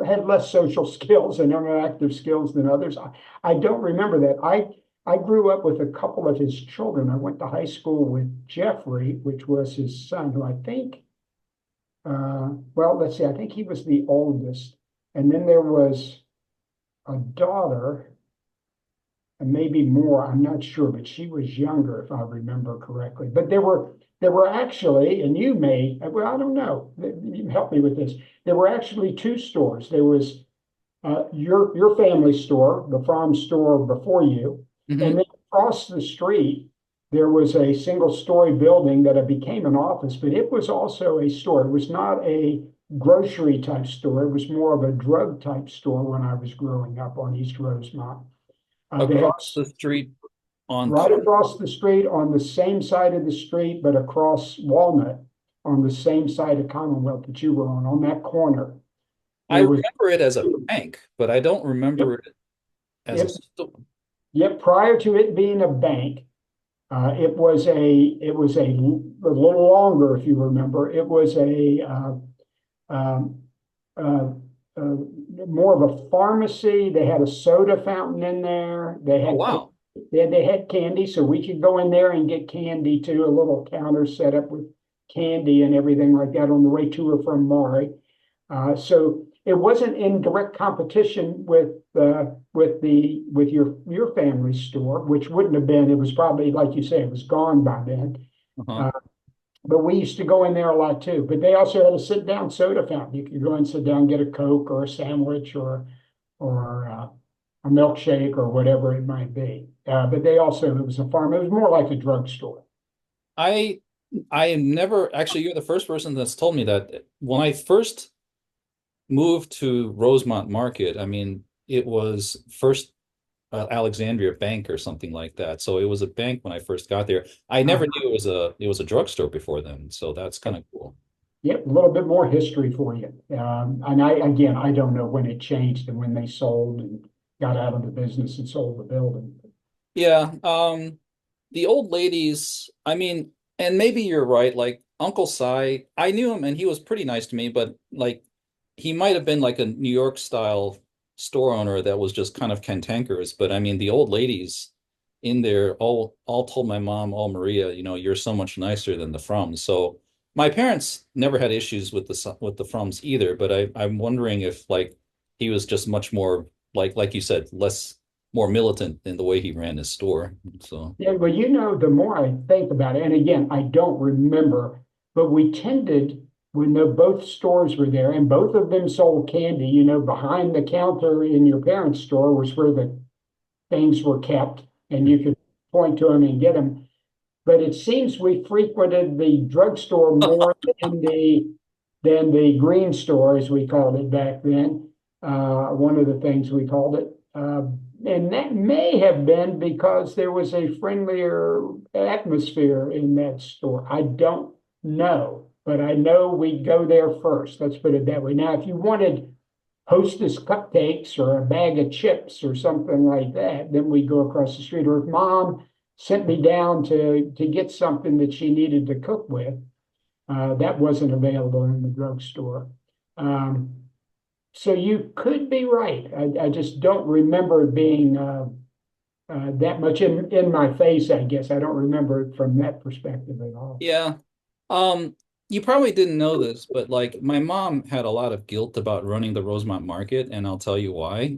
had less social skills and interactive skills than others. I don't remember that. I grew up with a couple of his children. I went to high school with Jeffrey, which was his son, who I think, well, let's see, I think he was the oldest. And then there was a daughter, and maybe more, I'm not sure, but she was younger, if I remember correctly. But there were actually, and you may, well, I don't know, you can help me with this. There were actually two stores. There was your family store, the farm store before you, and Hmm. then across the street there was a single-story building that it became an office, but it was also a store. It was not a grocery type store. It was more of a drug type store when I was growing up on East Rosemont. They had Across the street on right across the street on the same side of the street, but across Walnut on the same side of Commonwealth that you were on that corner. I There was, remember it as a bank, but I don't remember yep, it as a yep, store. yep. Prior to it being a bank, it was a little longer, if you remember. It was a um, uh, uh, more of a pharmacy. They had a soda fountain in there. They Oh had wow. they had candy, so we could go in there and get candy too. A little counter set up with candy and everything like that on the way to or from Maury. So it wasn't in direct competition with your family store, which wouldn't have been. It was probably like you say, it was gone by then. Uh-huh. Uh, but we used to go in there a lot too. But they also had a sit down soda fountain. You could go and sit down, get a Coke or a sandwich or a milkshake or whatever it might be. But it was a farm. It was more like a drugstore. I I am never actually you're the first person that's told me that when I first moved to Rosemont Market, I mean, it was first Alexandria Bank or something like that. So it was a bank when I first got there. I never Uh, knew it was a drugstore before then. So that's kind of cool. Yep, a little bit more history for you. And again, I don't know when it changed and when they sold and got out of the business and sold the building. Yeah, the old ladies, I mean, and maybe you're right, like Uncle Si, I knew him and he was pretty nice to me, but like he might have been like a New York style store owner that was just kind of cantankerous. But I mean, the old ladies in there all told my mom, "Oh, Maria, you're so much nicer than the Frums." So my parents never had issues with the Frums either, but I'm wondering if like he was just much more like you said, less more militant in the way he ran his store. So Yeah, well, the more I think about it, and again, I don't remember, but we tended, when both stores were there and both of them sold candy, behind the counter in your parents' store was where the things were kept and you could point to them and get them. But it seems we frequented the drugstore more than the green store, as we called it back then. One of the things we called it. And that may have been because there was a friendlier atmosphere in that store. I don't know, but I know we'd go there first. Let's put it that way. Now, if you wanted Hostess cupcakes or a bag of chips or something like that, then we go across the street. Or if mom sent me down to get something that she needed to cook with, that wasn't available in the drugstore. Um, so you could be right. I just don't remember it being that much in my face, I guess. I don't remember it from that perspective at all. yeah. You probably didn't know this, but like my mom had a lot of guilt about running the Rosemont Market, and I'll tell you why.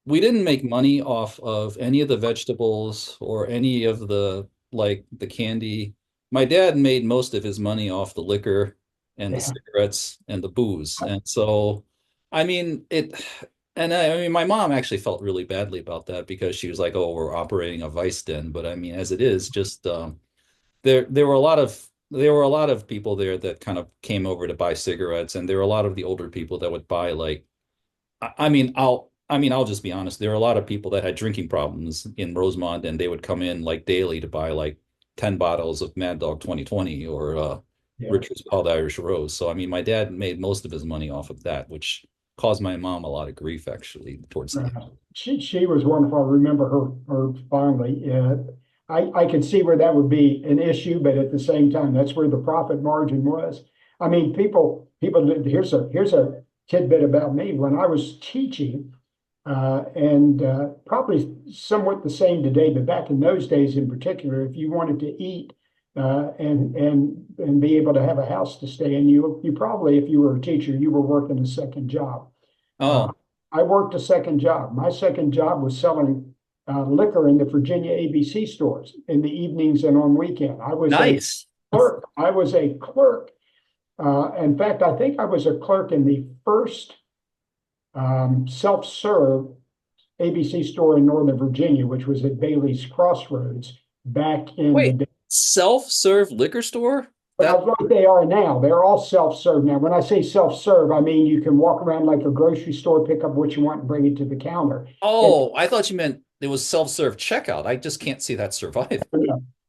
We didn't make money off of any of the vegetables or any of the like the candy. My dad made most of his money off the liquor and the Yeah, cigarettes and the booze. And so, I mean, I mean, my mom actually felt really badly about that because she was like, "Oh, we're operating a vice den." But I mean, as it is, just there were a lot of people there that kind of came over to buy cigarettes, and there were a lot of the older people that would buy like I mean, I'll just be honest. There are a lot of people that had drinking problems in Rosemont, and they would come in like daily to buy like 10 bottles of Mad Dog 2020 or yeah. Richard's Wild Irish Rose. So, I mean, my dad made most of his money off of that, which caused my mom a lot of grief actually towards the end. She was wonderful. I remember her fondly. I can see where that would be an issue, but at the same time, that's where the profit margin was. I mean, people. Here's a tidbit about me. When I was teaching, and probably somewhat the same today, but back in those days in particular, if you wanted to eat and be able to have a house to stay in, you probably, if you were a teacher, you were working a second job. Uh, Oh, I worked a second job. My second job was selling liquor in the Virginia ABC stores in the evenings and on weekend. I was a nice. clerk. I was a clerk. In fact, I think I was a clerk in the first self-serve ABC store in Northern Virginia, which was at Bailey's Crossroads back in the Wait, day. self-serve liquor store? That Well, like they are now. They're all self-serve now. When I say self-serve, I mean you can walk around like a grocery store, pick up what you want, and bring it to the counter. And Oh, I thought you meant it was self-serve checkout. I just can't see that survive.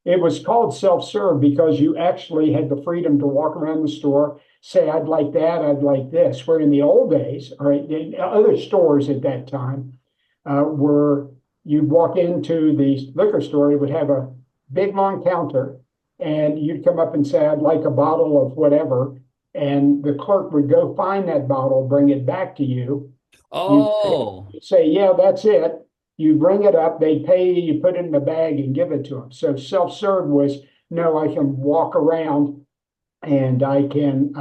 it was called self-serve because you actually had the freedom to walk around the store, say, I'd like that, I'd like this. Where in the old days, or in other stores at that time, where you'd walk into the liquor store, it would have a big long counter, and you'd come up and say, I'd like a bottle of whatever. And the clerk would go find that bottle, bring it back to you. You Oh, say, yeah, that's it. You bring it up, they pay you, you put it in the bag and give it to them. So self-serve was, no, I can walk around and I can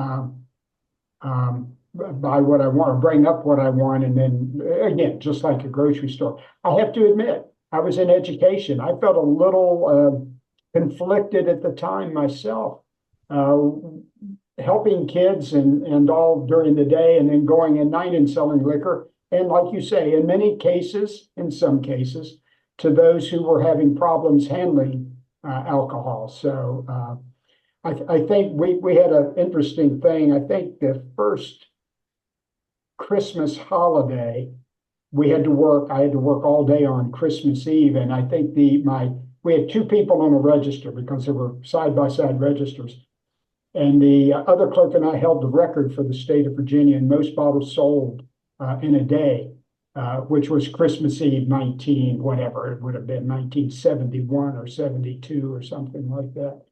buy what I want or bring up what I want. And then again, just like a grocery store. I have to admit, I was in education. I felt a little conflicted at the time myself, uh, helping kids and all during the day and then going at night and selling liquor. And like you say, in many cases, in some cases, to those who were having problems handling alcohol. So I think we had an interesting thing. I think the first Christmas holiday, I had to work all day on Christmas Eve. And I think we had two people on a register because there were side by side registers. And the other clerk and I held the record for the state of Virginia in most bottles sold in a day, which was Christmas Eve 19, whatever, it would have been 1971 or 72 or something like that,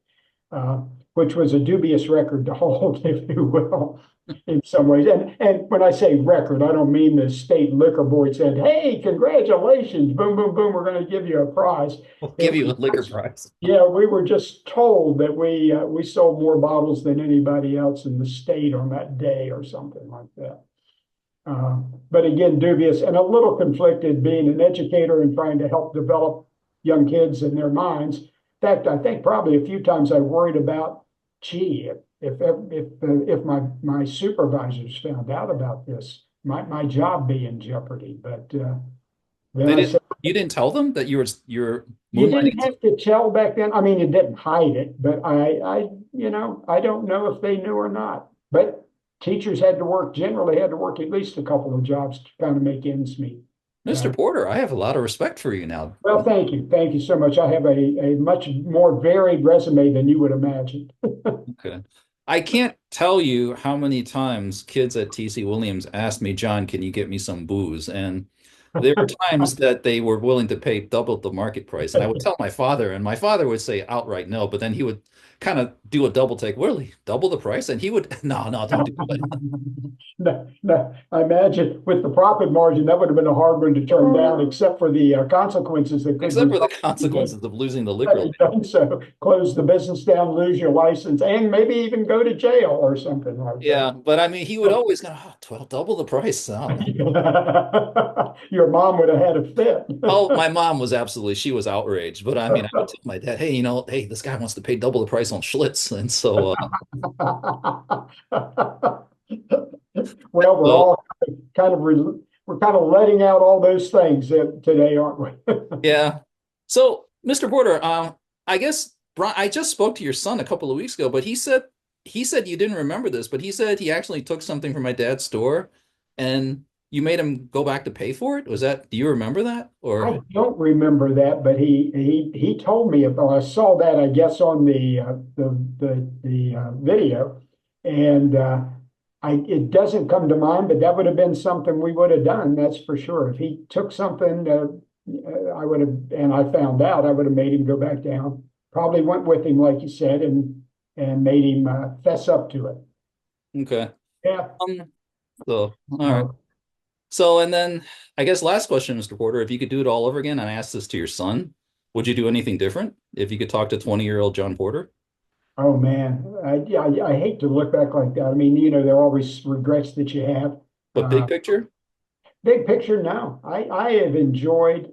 which was a dubious record to hold, if you will, in some ways. And when I say record, I don't mean the state liquor board said, hey, congratulations, boom, boom, boom, we're going to give you a prize. We'll It give you a was liquor just, prize. yeah, we were just told that we sold more bottles than anybody else in the state on that day or something like that. But again, dubious and a little conflicted being an educator and trying to help develop young kids in their minds. In fact, I think probably a few times I worried about, gee, if my supervisors found out about this, my job be in jeopardy. But then They I didn't, said, you didn't tell them that you're you moonlighting? didn't have to tell back then. I mean, it didn't hide it, but I don't know if they knew or not. But teachers had to work, generally had to work at least a couple of jobs to kind of make ends meet. Mr. Uh, Porter, I have a lot of respect for you now. well, thank you. Thank you so much. I have a much more varied resume than you would imagine. Okay. I can't tell you how many times kids at TC Williams asked me, John, can you get me some booze? And there were times that they were willing to pay double the market price. And I would tell my father, and my father would say outright no, but then he would kind of do a double take. Really? Double the price? And he would, no, no, don't do it. No, no, I imagine with the profit margin, that would have been a hard one to turn down, except for the consequences that could Except for the result consequences of losing the liquor had you license. done so. Close the business down, lose your license, and maybe even go to jail or something like that. Yeah, but I mean, he would always go, oh, 12, double the price. Oh, no. Your mom would have had a fit. Oh, my mom was absolutely, she was outraged. But I mean, I would tell my dad, hey, hey, this guy wants to pay double the price on Schlitz. And Well, we're so all kind of we're kind of letting out all those things today, aren't we? yeah. So, Mr. Porter, I guess I just spoke to your son a couple of weeks ago, but he said you didn't remember this, but he said he actually took something from my dad's store and you made him go back to pay for it. Do you remember that? Or I don't remember that, but he told me about. I saw that, I guess, on the video, and I it doesn't come to mind, but that would have been something we would have done. That's for sure. If he took something, I would have, and I found out, I would have made him go back down. Probably went with him, like you said, and made him fess up to it. okay. Yeah. So all right. Uh, So and then I guess last question, Mr. Porter, if you could do it all over again, and I asked this to your son, would you do anything different if you could talk to 20-year-old John Porter? oh man, yeah, I hate to look back like that. I mean, there are always regrets that you have. But big picture? Big picture, no. I have enjoyed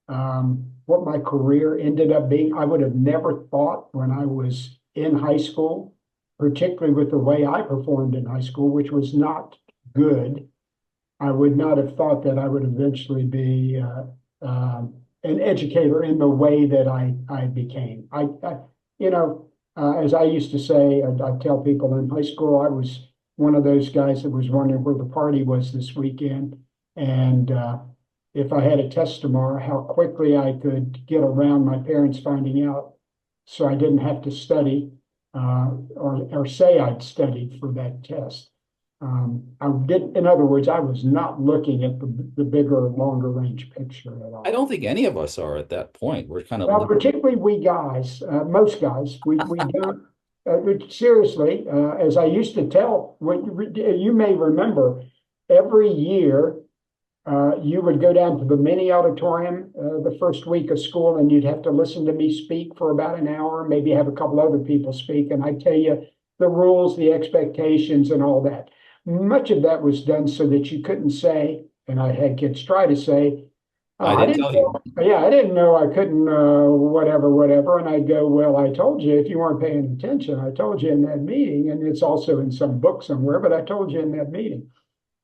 what my career ended up being. I would have never thought when I was in high school, particularly with the way I performed in high school, which was not good. I would not have thought that I would eventually be an educator in the way that I became. You know, as I used to say, I tell people in high school, I was one of those guys that was wondering where the party was this weekend, and if I had a test tomorrow, how quickly I could get around my parents finding out, so I didn't have to study or say I'd studied for that test. I did, in other words, I was not looking at the bigger, longer range picture at I all. don't think any of us are at that point. We're kind of Well, limited. particularly we guys, most guys, we don't. Seriously, as I used to tell, you may remember, every year you would go down to the mini auditorium the first week of school, and you'd have to listen to me speak for about an hour, maybe have a couple other people speak, and I tell you the rules, the expectations, and all that. Much of that was done so that you couldn't say, and I had kids try to say, oh, I I didn't didn't tell you. know, yeah, I didn't know I couldn't, whatever, whatever. And I'd go, well, I told you if you weren't paying attention, I told you in that meeting, and it's also in some book somewhere, but I told you in that meeting.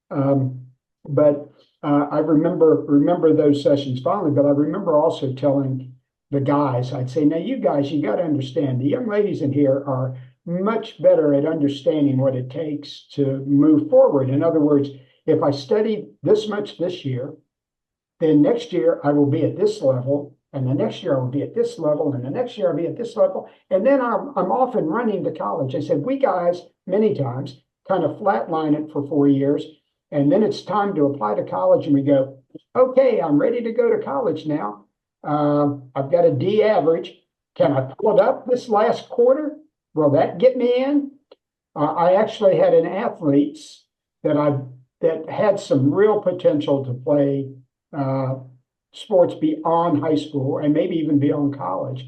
But I remember those sessions fondly, but I remember also telling the guys, I'd say, now you guys, you got to understand, the young ladies in here are much better at understanding what it takes to move forward. In other words, if I study this much this year, then next year I will be at this level. And the next year I'll be at this level, and the next year I'll be at this level. And then I'm off and running to college. I said, we guys, many times, kind of flatline it for 4 years. And then it's time to apply to college, and we go, okay, I'm ready to go to college now. I've got a D average. Can I pull it up this last quarter? Will that get me in? I actually had an athlete that had some real potential to play sports beyond high school and maybe even beyond college.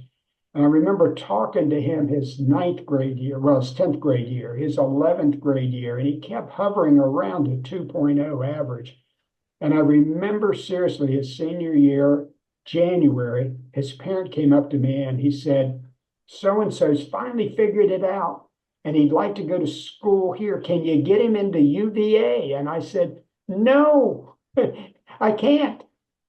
And I remember talking to him his ninth grade year, well, his 10th grade year, his 11th grade year, and he kept hovering around a 2.0 average. And I remember seriously his senior year, January, his parent came up to me and he said, so and so's finally figured it out and he'd like to go to school here. Can you get him into UVA? And I said, no, I can't.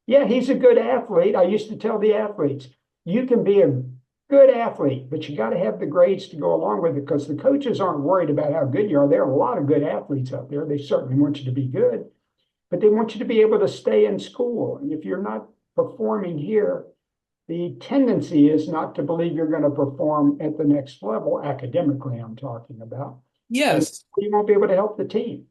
Yeah, he's a good athlete. I used to tell the athletes, you can be a good athlete, but you got to have the grades to go along with it because the coaches aren't worried about how good you are. There are a lot of good athletes out there. They certainly want you to be good, but they want you to be able to stay in school. And if you're not performing here, the tendency is not to believe you're going to perform at the next level, academically, I'm talking about. And Yes, you won't be able to help the team.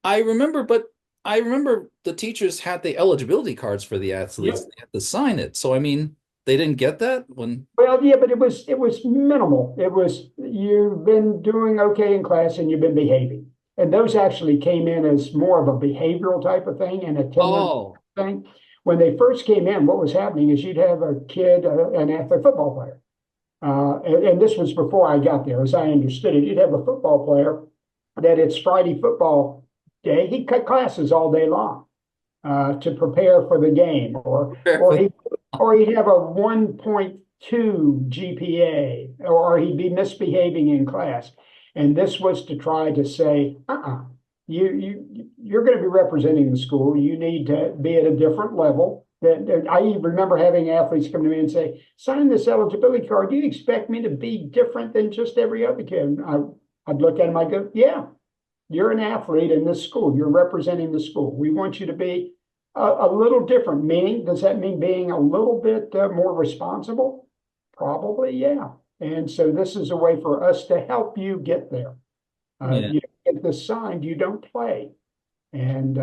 I remember, but I remember the teachers had the eligibility cards for the athletes. Yep. They had to sign it. So I mean, they didn't get that when. Well, yeah, but it was minimal. It was you've been doing okay in class and you've been behaving. And those actually came in as more of a behavioral type of thing and attendance Oh, thing. When they first came in, what was happening is you'd have a kid, an athlete football player. And this was before I got there, as I understood it. You'd have a football player that it's Friday football day. He cut classes all day long to prepare for the game, or he'd have a 1.2 GPA, or he'd be misbehaving in class. And this was to try to say, you're going to be representing the school. You need to be at a different level. I remember having athletes come to me and say, sign this eligibility card. Do you expect me to be different than just every other kid? I'd look at him, I go, yeah, you're an athlete in this school. You're representing the school. We want you to be a little different. Meaning, does that mean being a little bit more responsible? Probably, yeah. And so this is a way for us to help you get there. yeah. You get this signed, you don't play. And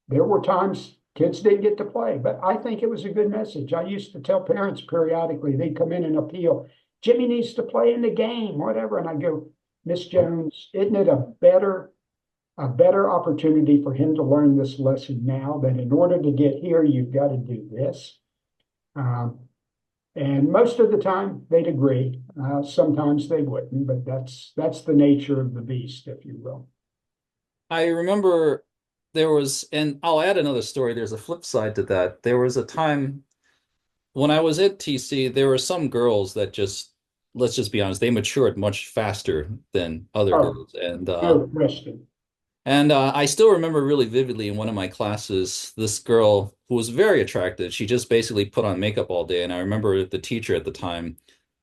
there were times kids didn't get to play, but I think it was a good message. I used to tell parents periodically, they'd come in and appeal, Jimmy needs to play in the game, whatever. And I go, Miss Jones, isn't it a better opportunity for him to learn this lesson now that in order to get here, you've got to do this? And most of the time they'd agree. Sometimes they wouldn't, but that's the nature of the beast, if you will. I remember there was, and I'll add another story. There's a flip side to that. There was a time when I was at TC, there were some girls that just, let's just be honest, they matured much faster than other Oh, girls. no question. And I still remember really vividly in one of my classes, this girl who was very attractive, she just basically put on makeup all day. And I remember the teacher at the time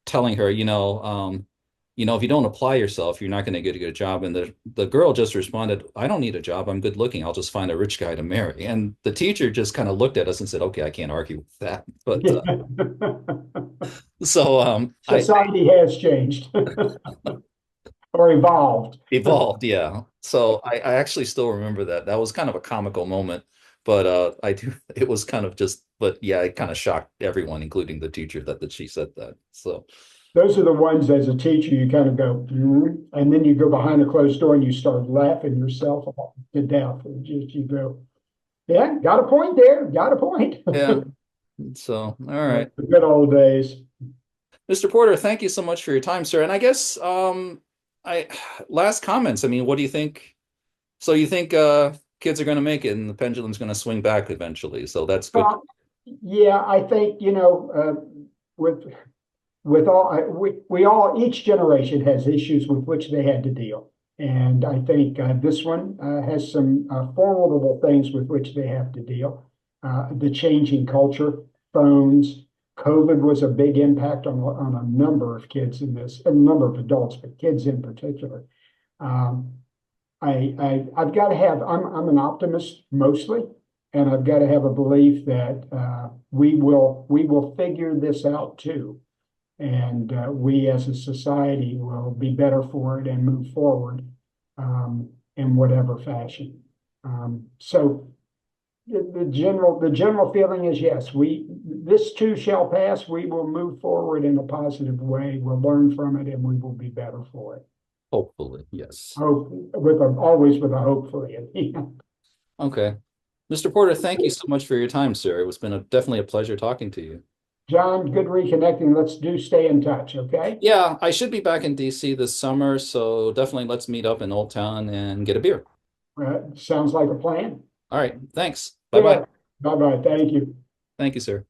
telling her, if you don't apply yourself, you're not going to get a good job. And the girl just responded, I don't need a job. I'm good looking. I'll just find a rich guy to marry. And the teacher just kind of looked at us and said, okay, I can't argue with that. But so I Society has changed or evolved. evolved, yeah. So I actually still remember that. That was kind of a comical moment, but I do it was kind of just, but yeah, it kind of shocked everyone, including the teacher, that she said that. So Those are the ones as a teacher you kind of go, and then you go behind a closed door and you start laughing yourself to death. You go, yeah, got a point there, got a point. yeah. So all right. The good old days. Mr. Porter, thank you so much for your time, sir. And I guess I last comments. I mean, what do you think? So you think kids are going to make it and the pendulum's going to swing back eventually. So that's good. Yeah, I think, with we all, each generation has issues with which they had to deal. And I think this one has some formidable things with which they have to deal. The changing culture, phones, COVID was a big impact on a number of kids in this, a number of adults, but kids in particular. I've got to have, I'm an optimist mostly. and I've got to have a belief that we will figure this out too, and we as a society will be better for it and move forward in whatever fashion. So the general feeling is yes, this too shall pass. We will move forward in a positive way. We'll learn from it, and we will be better for it. Hopefully, yes. Hope always with a hopefully at the end. Okay. Mr. Porter, thank you so much for your time, sir. It was been definitely a pleasure talking to you. John, good reconnecting. Let's do stay in touch, okay? Yeah, I should be back in DC this summer, so definitely let's meet up in Old Town and get a beer. Sounds like a plan. All right, thanks. Bye-bye. Yeah. Bye bye. Thank you. Thank you, sir.